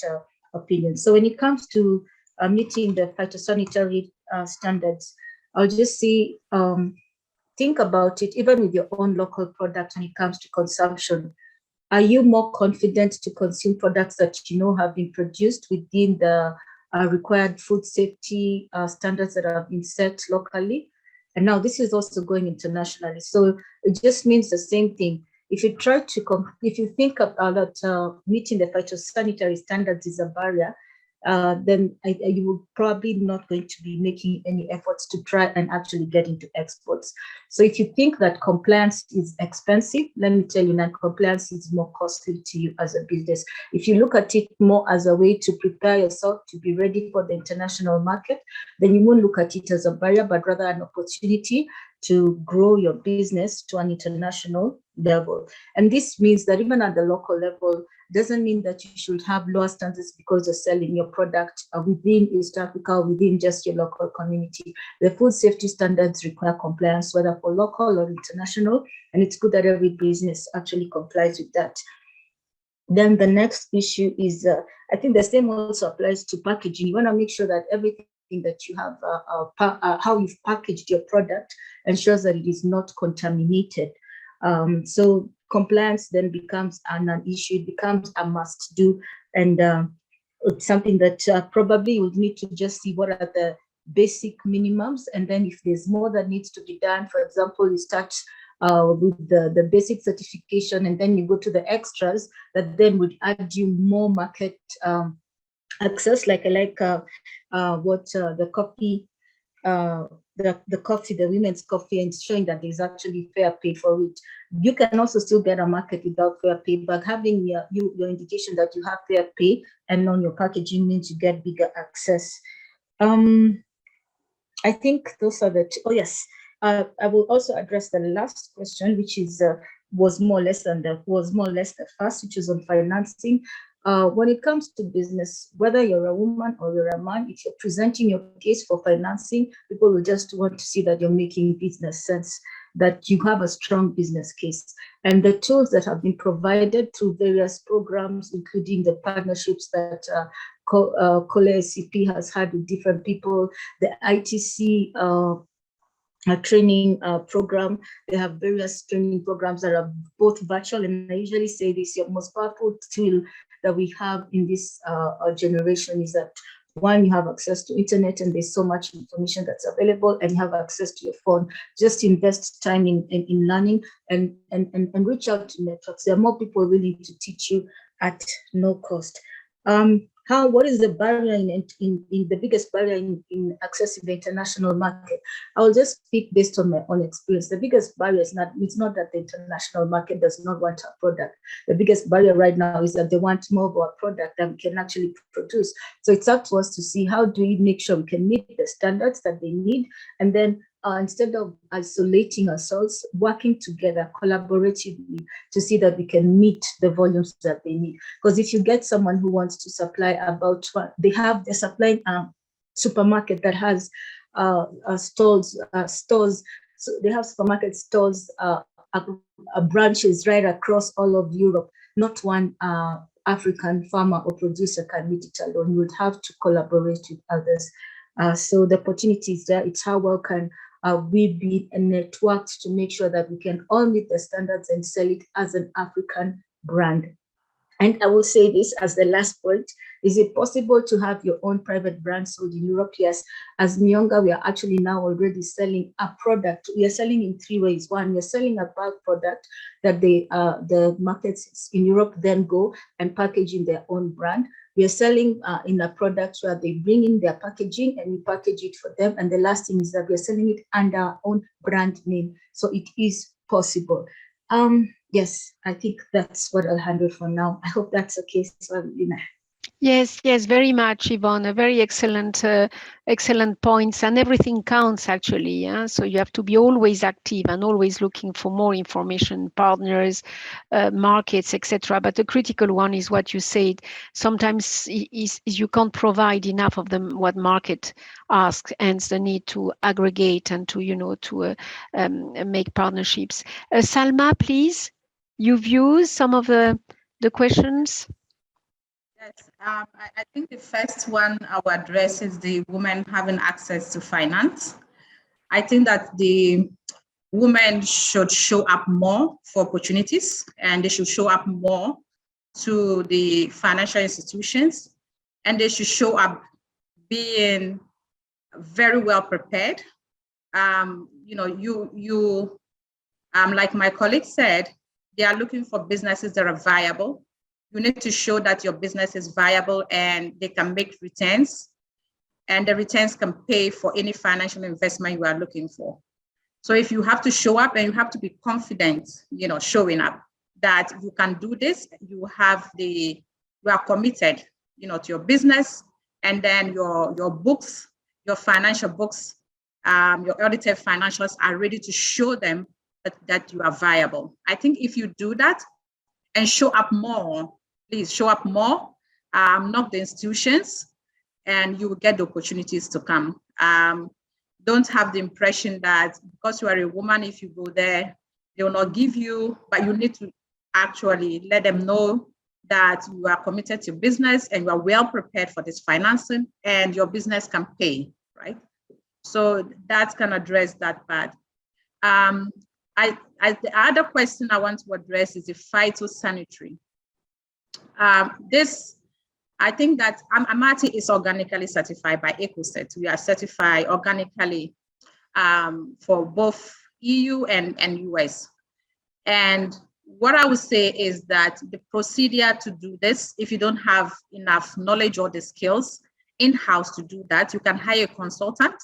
D: opinions. So when it comes to meeting the phytosanitary standards, I'll just see, think about it, even with your own local product when it comes to consumption. Are you more confident to consume products that you know have been produced within the required food safety standards that have been set locally? And now this is also going internationally. So it just means the same thing. If you try to, if you think about meeting the phytosanitary standards is a barrier, then you will probably not going to be making any efforts to try and actually get into exports. So if you think that compliance is expensive, let me tell you that compliance is more costly to you as a business. If you look at it more as a way to prepare yourself to be ready for the international market, then you won't look at it as a barrier, but rather an opportunity to grow your business to an international level. And this means that even at the local level, doesn't mean that you should have lower standards because you're selling your product within East Africa, within just your local community. The food safety standards require compliance, whether for local or international, and it's good that every business actually complies with that. Then the next issue is, I think the same also applies to packaging. You want to make sure that everything that you have, how you've packaged your product ensures that it is not contaminated. So compliance then becomes an issue, it becomes a must do, and it's something that probably you would need to just see what are the basic minimums, and then if there's more that needs to be done, for example, you start with the basic certification, and then you go to the extras that then would add you more market access, like what the coffee, the coffee, the women's coffee, and showing that there's actually fair pay for it. You can also still get a market without fair pay, but having your indication that you have fair pay and on your packaging means you get bigger access. I think those are the two. Oh yes, I will also address the last question, which is was more or less the first, which is on financing. When it comes to business, whether you're a woman or you're a man, if you're presenting your case for financing, people will just want to see that you're making business sense, that you have a strong business case. And the tools that have been provided through various programs, including the partnerships that COLEACP has had with different people, the ITC training program. They have various training programs that are both virtual, and I usually say this, your most powerful tool that we have in this generation is that, one, you have access to internet and there's so much information that's available, and you have access to your phone. Just invest time in learning and reach out to networks. There are more people willing to teach you at no cost. What is the barrier in the biggest barrier in accessing the international market? I will just speak based on my own experience. The biggest barrier is it's not that the international market does not want our product. The biggest barrier right now is that they want more of our product than we can actually produce. So it's up to us to see how do we make sure we can meet the standards that they need, and then instead of isolating ourselves, working together collaboratively to see that we can meet the volumes that they need. Because if you get someone who wants to supply they're supplying a supermarket that has stores, so they have supermarket stores, branches right across all of Europe. Not one African farmer or producer can meet it alone. You would have to collaborate with others. So the opportunity is there. It's how well can we be networked to make sure that we can all meet the standards and sell it as an African brand. And I will say this as the last point. Is it possible to have your own private brand sold in Europe? Yes. As Miyonga, we are actually now already selling a product. We are selling in 3 ways. One, we are selling a bulk product that the markets in Europe then go and package in their own brand. We are selling in a product where they bring in their packaging and we package it for them. And the last thing is that we are selling it under our own brand name. So it is possible. Yes, I think that's what I'll handle for now. I hope that's okay, Salma.
C: Yes, very much, Yvonne. Very excellent points, and everything counts actually. Yeah? So you have to be always active and always looking for more information, partners, markets, etc. But the critical one is what you said. Sometimes is you can't provide enough of them what market asks, hence the need to aggregate and to make partnerships. Salma, please, you view some of the questions.
E: Yes, I think the first one I will address is the women having access to finance. I think that the women should show up more for opportunities, and they should show up more to the financial institutions, and they should show up being very well prepared. Like my colleague said, they are looking for businesses that are viable. You need to show that your business is viable and they can make returns, and the returns can pay for any financial investment you are looking for. So if you have to show up, and you have to be confident, showing up that you can do this, you are committed, to your business, and then your books, your financial books, your audited financials are ready to show them that you are viable. I think if you do that and show up more, please show up more, knock the institutions, and you will get the opportunities to come. Don't have the impression that because you are a woman, if you go there, they will not give you, but you need to actually let them know that you are committed to business and you are well prepared for this financing and your business can pay, right? So that can address that part. The other question I want to address is the phytosanitary. I think that Amaati is organically certified by EcoCert. We are certified organically for both EU and US. And what I would say is that the procedure to do this, if you don't have enough knowledge or the skills in-house to do that, you can hire a consultant,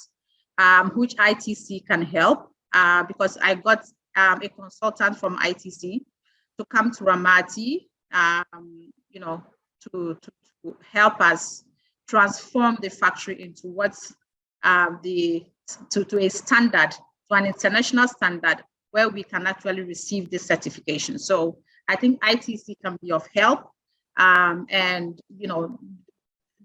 E: which ITC can help, because I got a consultant from ITC to come to Amaati, to help us transform the factory into what's to a standard, to an international standard where we can actually receive this certification. So I think ITC can be of help, and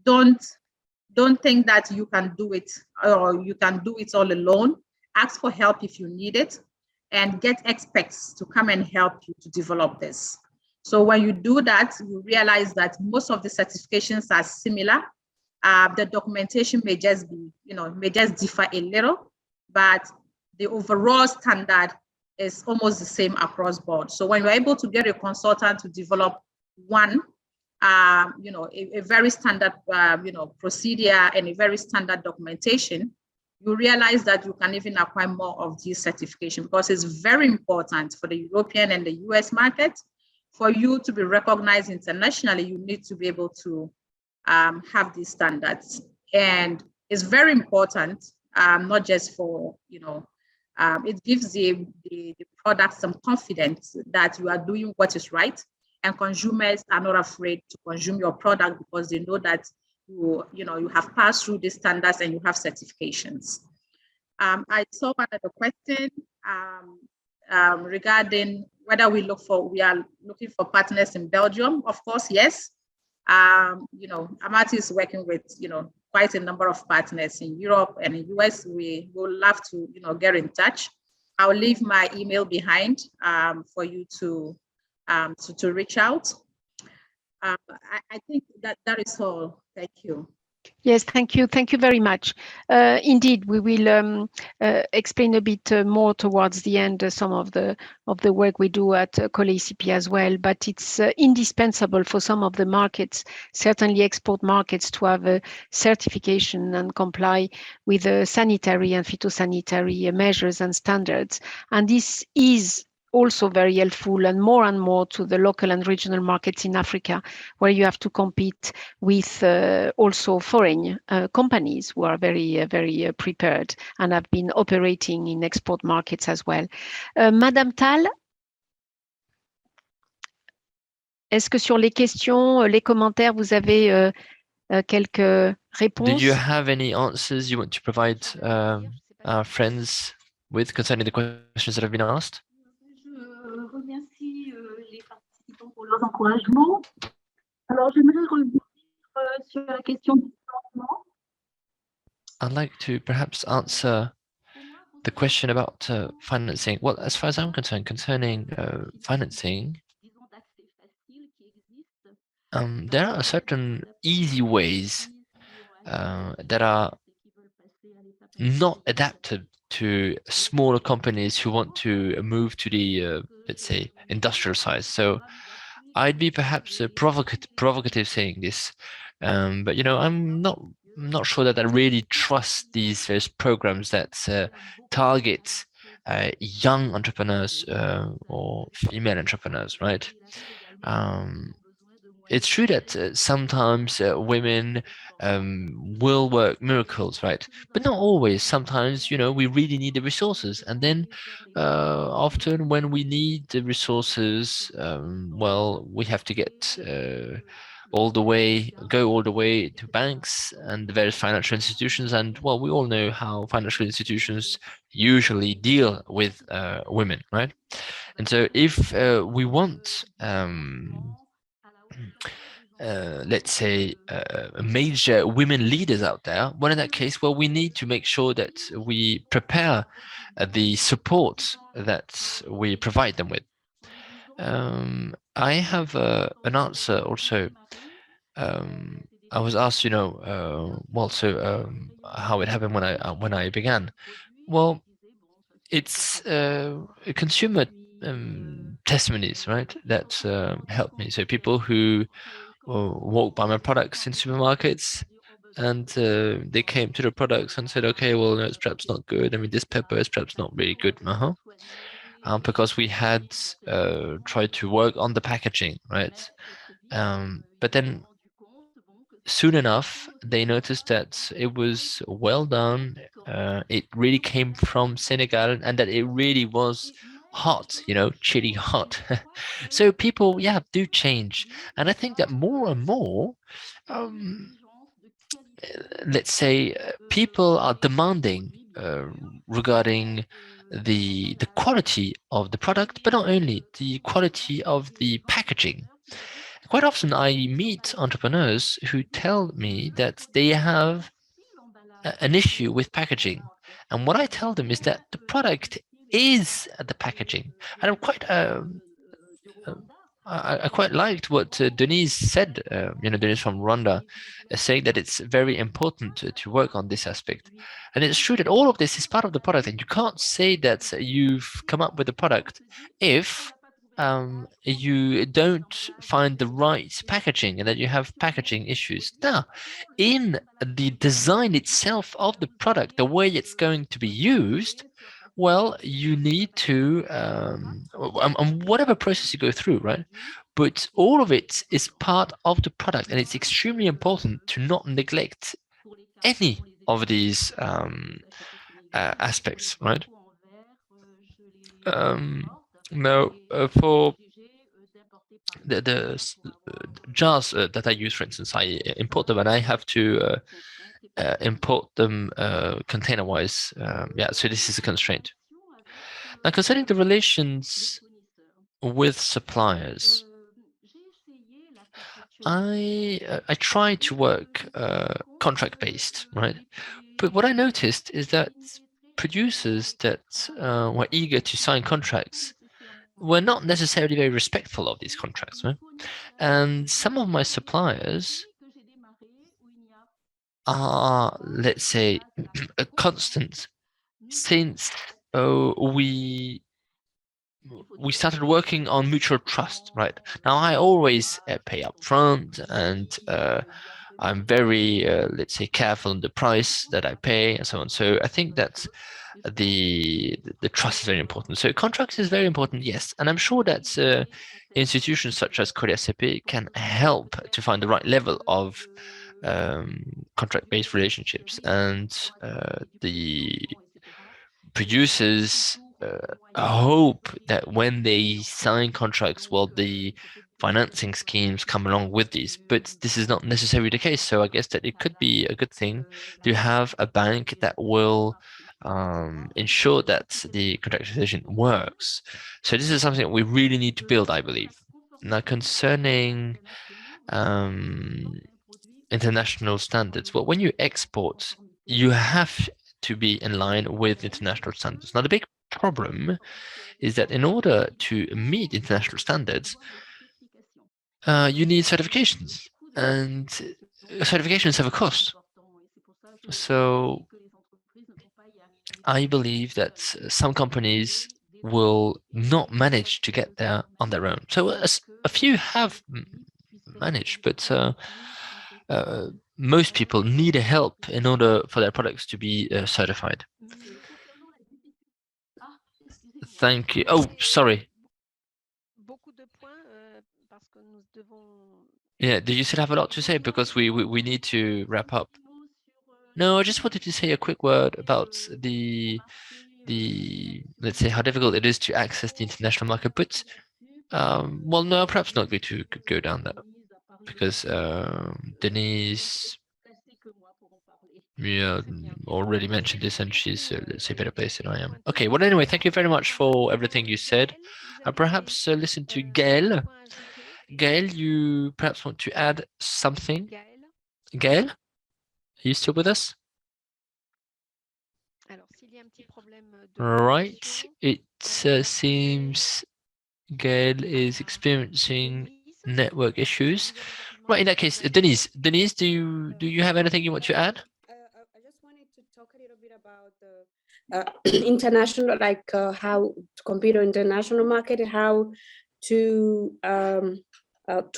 E: don't think that you can do it or you can do it all alone. Ask for help if you need it, and get experts to come and help you to develop this. So when you do that, you realize that most of the certifications are similar. The documentation may just be, may just differ a little, but the overall standard is almost the same across board. So when you're able to get a consultant to develop one, a very standard, procedure and a very standard documentation, you realize that you can even acquire more of these certification, because it's very important for the European and the US market. For you to be recognized internationally, you need to be able to have these standards. And it's very important, not just for, it gives the product some confidence that you are doing what is right, and consumers are not afraid to consume your product because they know that you have passed through the standards and you have certifications. I saw another question regarding whether we are looking for partners in Belgium. Of course, yes. Amaati is working with quite a number of partners in Europe and in US. We would love to get in touch. I'll leave my email behind for you to reach out. I think that is all. Thank you.
C: Yes, thank you. Thank you very much. Indeed, we will explain a bit more towards the end some of the work we do at COLEACP as well. But it's indispensable for some of the markets, certainly export markets, to have a certification and comply with the sanitary and phytosanitary measures and standards. And this is also very helpful and more to the local and regional markets in Africa, where you have to compete with also foreign companies who are very, very prepared and have been operating in export markets as well. Madame Tal, est-ce que sur les questions, les commentaires, vous avez quelques réponses?
F: Do you have any answers you want to provide our friends with concerning the questions that have been asked?
J: Pour leurs encouragements. Alors, j'aimerais revenir sur la question du financement.
F: I'd like to perhaps answer the question about financing. Well, as far as I'm concerned, concerning financing, there are certain easy ways that are not adapted to smaller companies who want to move to the, let's say, industrial size. So I'd be perhaps provocative saying this, but you know, I'm not sure that I really trust these various programs that target young entrepreneurs or female entrepreneurs, right? It's true that sometimes women will work miracles, right? But not always. Sometimes, you know, we really need the resources. And then often when we need the resources, well, we have to get go all the way to banks and the various financial institutions. And well, we all know how financial institutions usually deal with women, right? And so if we want let's say, major women leaders out there, well, in that case, well, we need to make sure that we prepare the support that we provide them with. I have an answer also. I was asked, you know, well, so how it happened when I began. Well, it's consumer testimonies, right? That helped me. So people who walk by my products in supermarkets, and they came to the products and said, okay, well, no, it's perhaps not good. I mean, this pepper is perhaps not really good. Because we had tried to work on the packaging, right? But then soon enough, they noticed that it was well done. It really came from Senegal, and that it really was hot, you know, chili hot. So people, yeah, do change. And I think that more and more, let's say, people are demanding regarding the quality of the product, but not only the quality of the packaging. Quite often I meet entrepreneurs who tell me that they have an issue with packaging. And what I tell them is that the product is the packaging. And I'm quite I quite liked what Denyse said, you know, Denyse from Rwanda, saying that it's very important to work on this aspect. And it's true that all of this is part of the product, and you can't say that you've come up with a product if you don't find the right packaging and that you have packaging issues. Now, in the design itself of the product, the way it's going to be used, well, you need to, whatever process you go through, right? But all of it is part of the product, and it's extremely important to not neglect any of these aspects, right? Now, for the jars that I use, for instance, I import them, and I have to import them container-wise. Yeah, so this is a constraint. Now, concerning the relations with suppliers, I try to work contract-based, right? But what I noticed is that producers that were eager to sign contracts were not necessarily very respectful of these contracts, right? And some of my suppliers are, let's say, a constant since we started working on mutual trust, right? Now, I always pay up front, and I'm very, let's say, careful on the price that I pay and so on. So I think that the trust is very important. So contracts is very important, yes. And I'm sure that institutions such as COLEACP can help to find the right level of contract-based relationships, and the producers hope that when they sign contracts, well, the financing schemes come along with these, but this is not necessarily the case. So I guess that it could be a good thing to have a bank that will ensure that the contractualization works. So this is something that we really need to build, I believe. Now, concerning international standards, well, when you export, you have to be in line with international standards. Now, the big problem is that in order to meet international standards, you need certifications, and certifications have a cost. So I believe that some companies will not manage to get there on their own. So a few have managed, but most people need a help in order for their products to be certified. Thank you. Oh, sorry. Yeah, do you still have a lot to say? Because we need to wrap up. No, I just wanted to say a quick word about the let's say how difficult it is to access the international market. But well, no, perhaps not going to go down that, because Denyse, yeah, already mentioned this, and she's let's say better placed than I am. Okay, well, anyway, thank you very much for everything you said. Perhaps listen to Gaëlle. Gaëlle, you perhaps want to add something? Gaëlle, are you still with us? Right, it seems Gaëlle is experiencing network issues. Right, in that case, Denyse, do you have anything you want to add?
I: I just wanted to talk a little bit about the international, like how to compete on international market, how to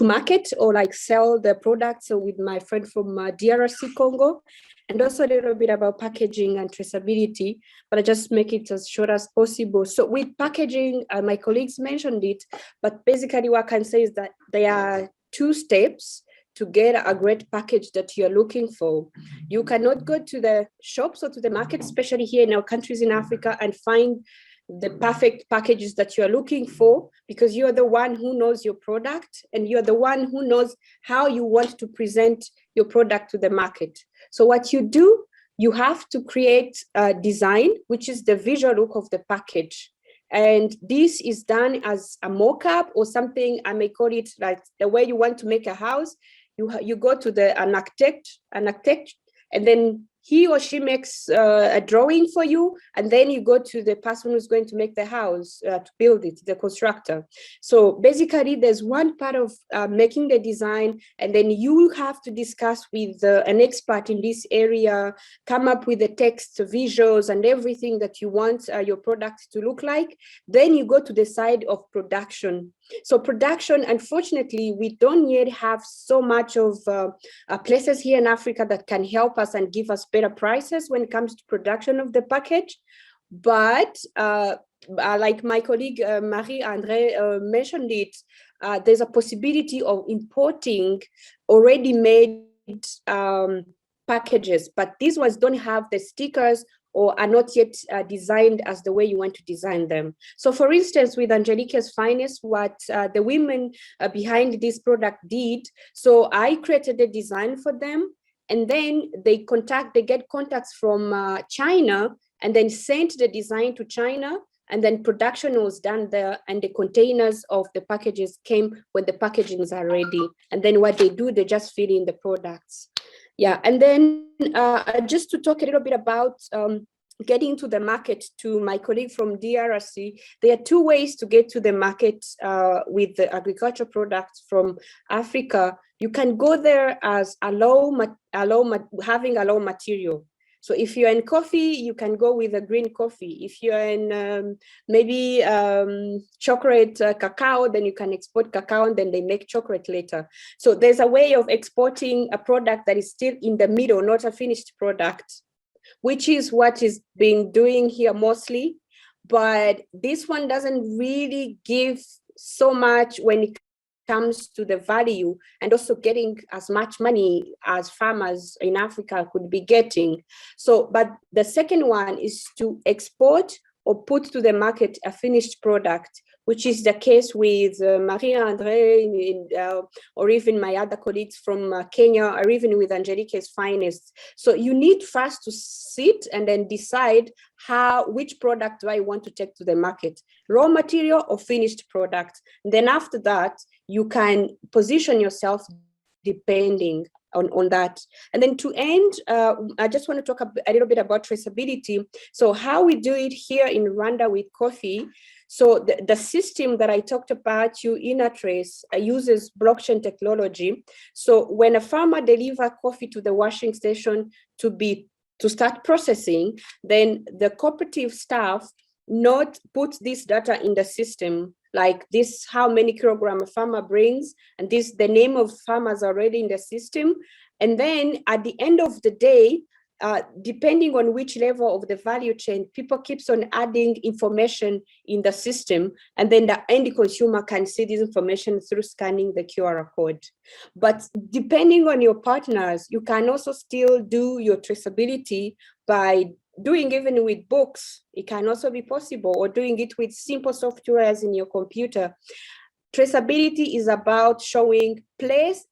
I: market or like sell the products. So with my friend from DRC Congo, and also a little bit about packaging and traceability, but I just make it as short as possible. So with packaging, my colleagues mentioned it, but basically what I can say is that there are 2 steps to get a great package that you're looking for. You cannot go to the shops or to the market, especially here in our countries in Africa, and find the perfect packages that you're looking for, because you're the one who knows your product and you're the one who knows how you want to present your product to the market. So what you do, you have to create a design, which is the visual look of the package. And this is done as a mock-up or something, I may call it like the way you want to make a house. You go to an architect, and then he or she makes a drawing for you, and then you go to the person who's going to make the house, to build it, the constructor. So basically, there's one part of making the design, and then you have to discuss with an expert in this area, come up with the text, visuals, and everything that you want your product to look like. Then you go to the side of production. So production, unfortunately, we don't yet have so much of places here in Africa that can help us and give us better prices when it comes to production of the package. But like my colleague Marie-andrée mentioned it, there's a possibility of importing already made packages, but these ones don't have the stickers or are not yet designed as the way you want to design them. So for instance, with Angelique's Finest, what the women behind this product did, so I created a design for them, and then they get contacts from China, and then sent the design to China, and then production was done there, and the containers of the packages came when the packagings are ready. And then what they do, they just fill in the products. Yeah, and then just to talk a little bit about getting to the market, to my colleague from DRC, there are 2 ways to get to the market with the agriculture products from Africa. You can go there as having a low material. So if you're in coffee, you can go with a green coffee. If you're in maybe chocolate cacao, then you can export cacao, and then they make chocolate later. So there's a way of exporting a product that is still in the middle, not a finished product, which is what is being doing here mostly. But this one doesn't really give so much when it comes to the value, and also getting as much money as farmers in Africa could be getting. So, but the second one is to export or put to the market a finished product, which is the case with Marie-andrée, or even my other colleagues from Kenya, or even with Angelique's Finest. So you need first to sit and then decide which product do I want to take to the market, raw material or finished product. And then after that, you can position yourself depending on that. And then to end, I just want to talk a little bit about traceability. So how we do it here in Rwanda with coffee. So the system that I talked about, Shetrades, uses blockchain technology. So when a farmer delivers coffee to the washing station to be to start processing, then the cooperative staff not put this data in the system, like this, how many kilogram a farmer brings, and this, the name of farmers already in the system. And then at the end of the day, depending on which level of the value chain, people keeps on adding information in the system, and then the end consumer can see this information through scanning the QR code. But depending on your partners, you can also still do your traceability by doing even with books. It can also be possible, or doing it with simple softwares in your computer. Traceability is about showing place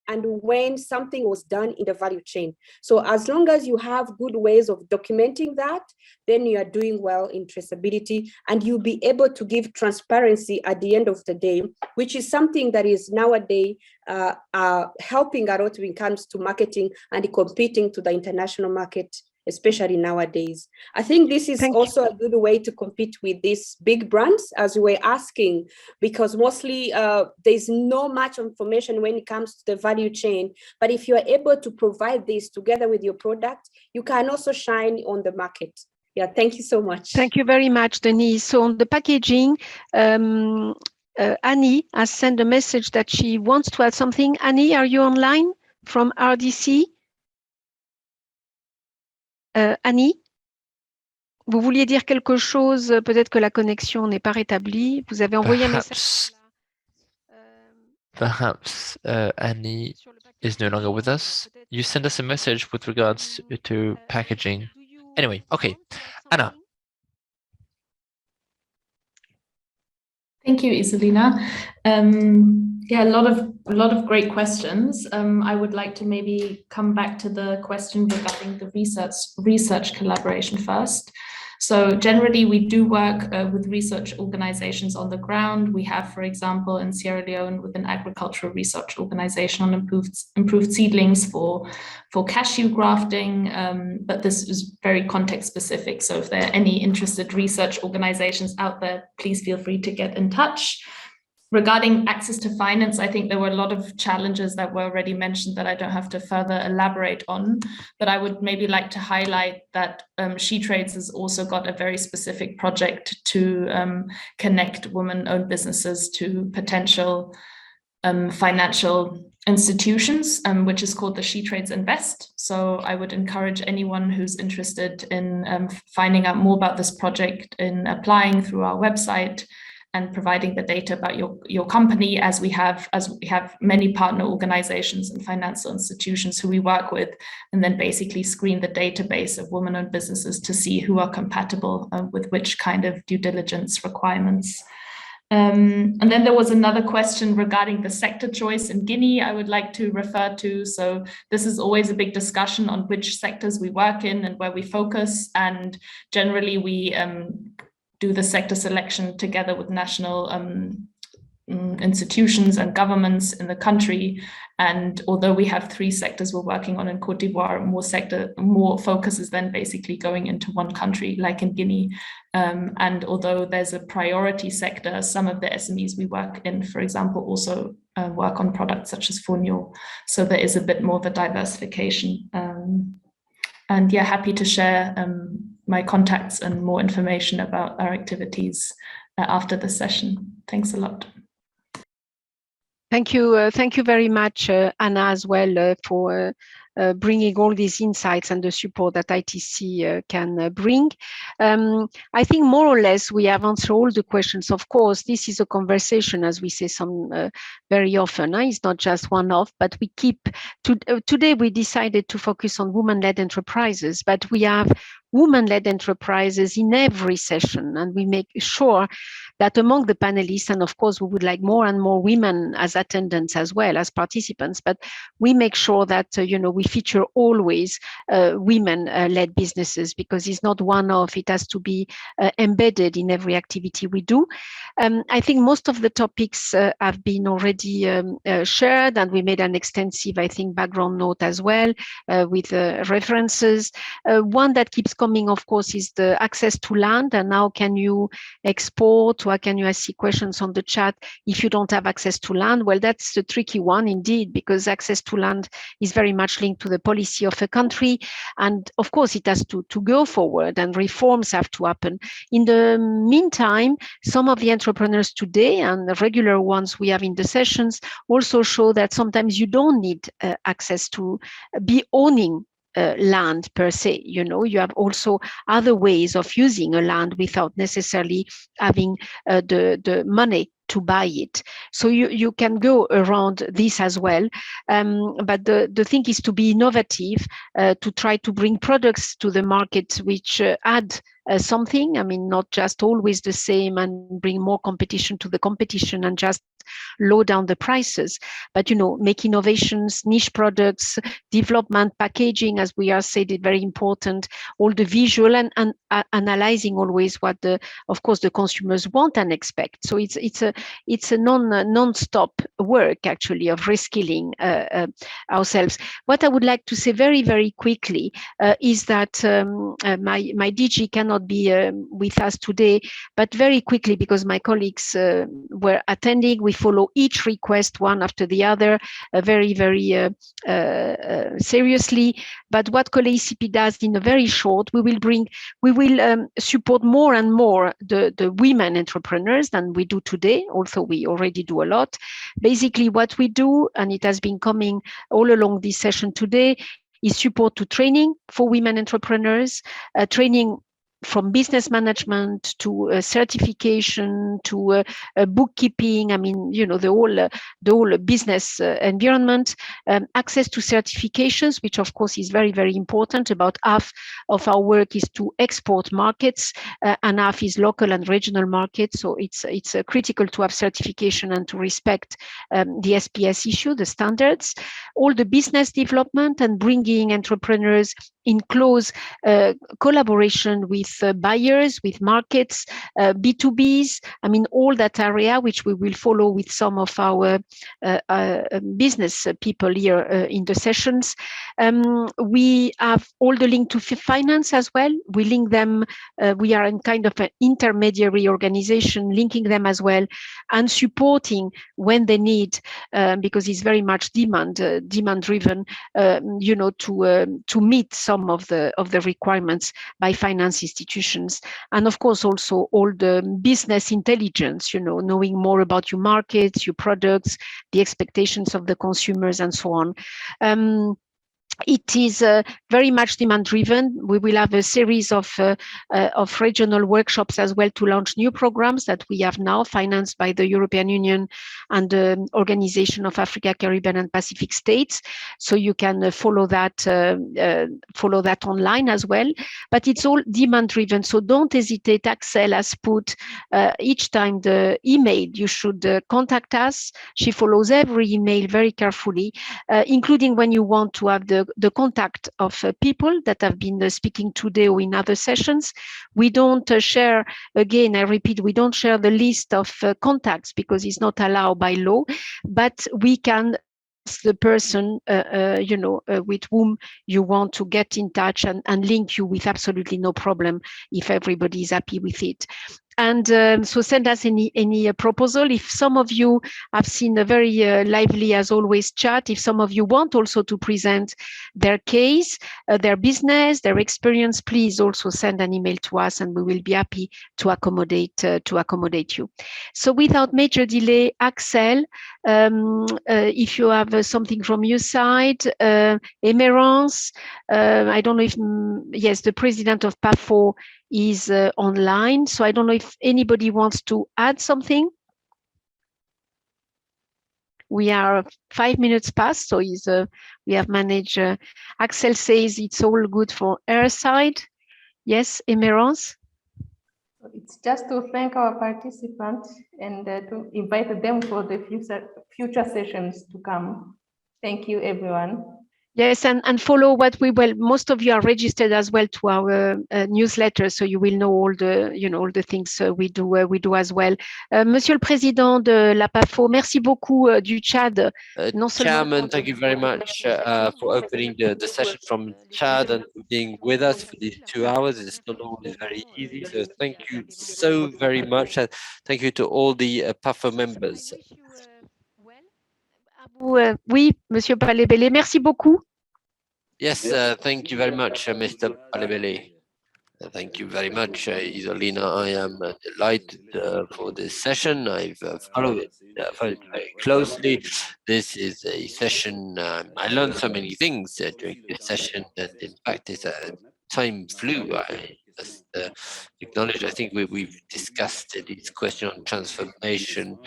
I: and when something was done in the value chain. So as long as you have good ways of documenting that, then you are doing well in traceability, and you'll be able to give transparency at the end of the day, which is something that is nowadays helping a lot when it comes to marketing and competing to the international market, especially nowadays. I think this is also a good way to compete with these big brands, as we were asking, because mostly there's no much information when it comes to the value chain. But if you are able to provide this together with your product, you can also shine on the market. Yeah, thank you so much.
C: Thank you very much, Denyse. So on the packaging, Annie has sent a message that she wants to add something. Annie, are you online from RDC? Annie, vous vouliez dire quelque chose, peut-être que la connexion n'est pas rétablie. Vous avez envoyé un message.
F: Perhaps Annie is no longer with us. You sent us a message with regards to packaging. Anyway, okay. Anna.
H: Thank you, Isolina. Yeah, a lot of great questions. I would like to maybe come back to the question regarding the research collaboration first. So generally, we do work with research organizations on the ground. We have, for example, in Sierra Leone, with an agricultural research organization on improved seedlings for cashew grafting, but this is very context specific. So if there are any interested research organizations out there, please feel free to get in touch. Regarding access to finance, I think there were a lot of challenges that were already mentioned that I don't have to further elaborate on, but I would maybe like to highlight that Shetrades has also got a very specific project to connect women-owned businesses to potential financial institutions, which is called the Shetrades Invest. So I would encourage anyone who's interested in finding out more about this project in applying through our website and providing the data about your company, as we have many partner organizations and financial institutions who we work with, and then basically screen the database of women-owned businesses to see who are compatible with which kind of due diligence requirements. And then there was another question regarding the sector choice in Guinea I would like to refer to. So this is always a big discussion on which sectors we work in and where we focus. And generally we do the sector selection together with national institutions and governments in the country. And although we have 3 sectors we're working on in Côte d'Ivoire, more focus is then basically going into one country, like in Guinea. And although there's a priority sector, some of the SMEs we work in, for example, also work on products such as fonio. So there is a bit more of a diversification. And yeah, happy to share my contacts and more information about our activities after the session. Thanks a lot.
C: Thank you very much, Anna, as well, for bringing all these insights and the support that ITC can bring. I think more or less we have answered all the questions. Of course, this is a conversation, as we say very often. It's not just one-off, but we keep, today we decided to focus on women-led enterprises, but we have women-led enterprises in every session, and we make sure that among the panelists, and of course we would like more and more women as attendants as well as participants, but we make sure that we feature always women-led businesses, because it's not one-off, it has to be embedded in every activity we do. I think most of the topics have been already shared, and we made an extensive, I think, background note as well with references. One that keeps coming, of course, is the access to land, and how can you export, to can I see questions on the chat if you don't have access to land? Well, that's the tricky one indeed, because access to land is very much linked to the policy of a country. And of course, it has to go forward and reforms have to happen. In the meantime, some of the entrepreneurs today and the regular ones we have in the sessions also show that sometimes you don't need access to be owning land per se. You know, you have also other ways of using a land without necessarily having the money to buy it. So you can go around this as well. But the thing is to be innovative, to try to bring products to the market which add something. I mean, not just always the same and bring more competition to the competition and just low down the prices, but, you know, make innovations, niche products, development, packaging, as we are said, is very important, all the visual and analyzing always what of course the consumers want and expect. So it's a non-stop work actually of reskilling ourselves. What I would like to say very, very quickly is that my DG cannot be with us today, but very quickly, because my colleagues were attending, we follow each request one after the other very, very seriously. But what COLEACP does in a very short, we will support more and more the women entrepreneurs than we do today, although we already do a lot. Basically what we do, and it has been coming all along this session today, is support to training for women entrepreneurs, training from business management to certification to bookkeeping. I mean, you know, the whole business environment, access to certifications, which of course is very, very important. About half of our work is to export markets and half is local and regional markets. So it's critical to have certification and to respect the SPS issue, the standards, all the business development and bringing entrepreneurs in close collaboration with buyers, with markets, B2Bs, I mean, all that area, which we will follow with some of our business people here in the sessions. We have all the link to finance as well. We link them, we are in kind of an intermediary organization, linking them as well and supporting when they need, because it's very much demand driven, you know, to meet some of the requirements by finance institutions. And of course, also all the business intelligence, you know, knowing more about your markets, your products, the expectations of the consumers and so on. It is very much demand driven. We will have a series of regional workshops as well to launch new programs that we have now financed by the European Union and the Organization of Africa, Caribbean and Pacific States. So you can follow that online as well. But it's all demand driven. So don't hesitate. Axel has put each time the email, you should contact us. She follows every email very carefully, including when you want to have the contact of people that have been speaking today or in other sessions. We don't share, again, I repeat, we don't share the list of contacts because it's not allowed by law, but we can ask the person, you know, with whom you want to get in touch and link you with absolutely no problem if everybody is happy with it. And so send us any proposal. If some of you have seen a very lively, as always, chat, if some of you want also to present their case, their business, their experience, please also send an email to us and we will be happy to accommodate you. So without major delay, Axel, if you have something from your side, Emmerance, I don't know if, yes, the president of PAFO is online. So I don't know if anybody wants to add something. We are 5 minutes past, so we have managed. Axel says it's all good for our side. Yes, Emmerance?
A: It's just to thank our participants and to invite them for the future sessions to come. Thank you, everyone.
C: Yes, and follow what we will. Most of you are registered as well to our newsletter, so you will know all the things we do as well. Monsieur le Président de la PAFO, merci beaucoup du Tchad.
B: Chairman, thank you very much for opening the session from Chad and for being with us for these 2 hours. It's not always very easy, so thank you so very much. And thank you to all the PAFO members.
C: Oui, Monsieur Palebele, merci beaucoup.
B: Yes, thank you very much, Mr. Palebele. Thank you very much, Isolina. I am delighted for this session. I've followed it very closely. This is a session, I learned so many things during this session, and in fact, time flew. I must acknowledge, I think we've discussed this question on transformation,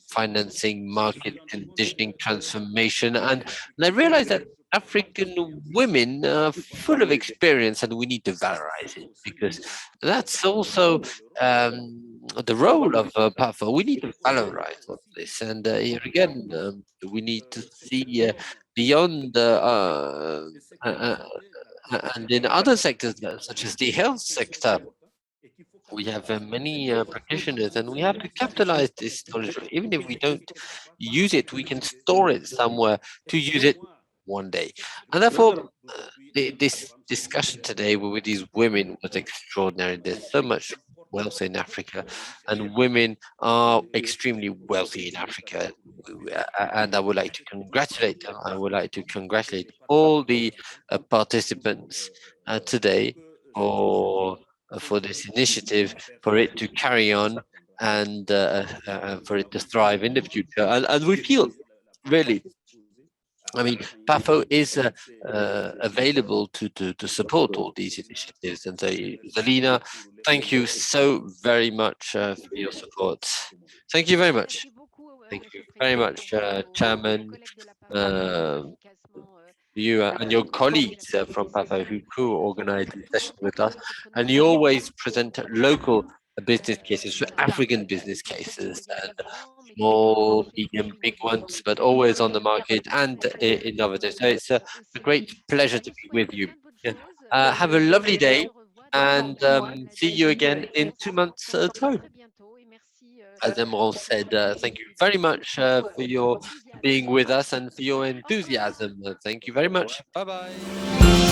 B: financing, market conditioning, transformation, and I realized that African women are full of experience, and we need to valorize it because that's also the role of PAFO. We need to valorize all this, and here again, we need to see beyond and in other sectors such as the health sector. We have many practitioners, and we have to capitalize this knowledge. Even if we don't use it, we can store it somewhere to use it one day. And therefore, this discussion today with these women was extraordinary. There's so much wealth in Africa, and women are extremely wealthy in Africa. And I would like to congratulate them. I would like to congratulate all the participants today for this initiative, for it to carry on and for it to thrive in the future. And we feel really, I mean, PAFO is available to support all these initiatives. And so, Isolina, thank you so very much for your support. Thank you very much. Thank you very much, Chairman, you and your colleagues from PAFO who co-organize this session with us. And you always present local business cases, African business cases, and small, medium, big ones, but always on the market and innovative. So it's a great pleasure to be with you. Have a lovely day, and see you again in 2 months' time. As Emmerance said, thank you very much for your being with us and for your enthusiasm. Thank you very much. Bye-bye.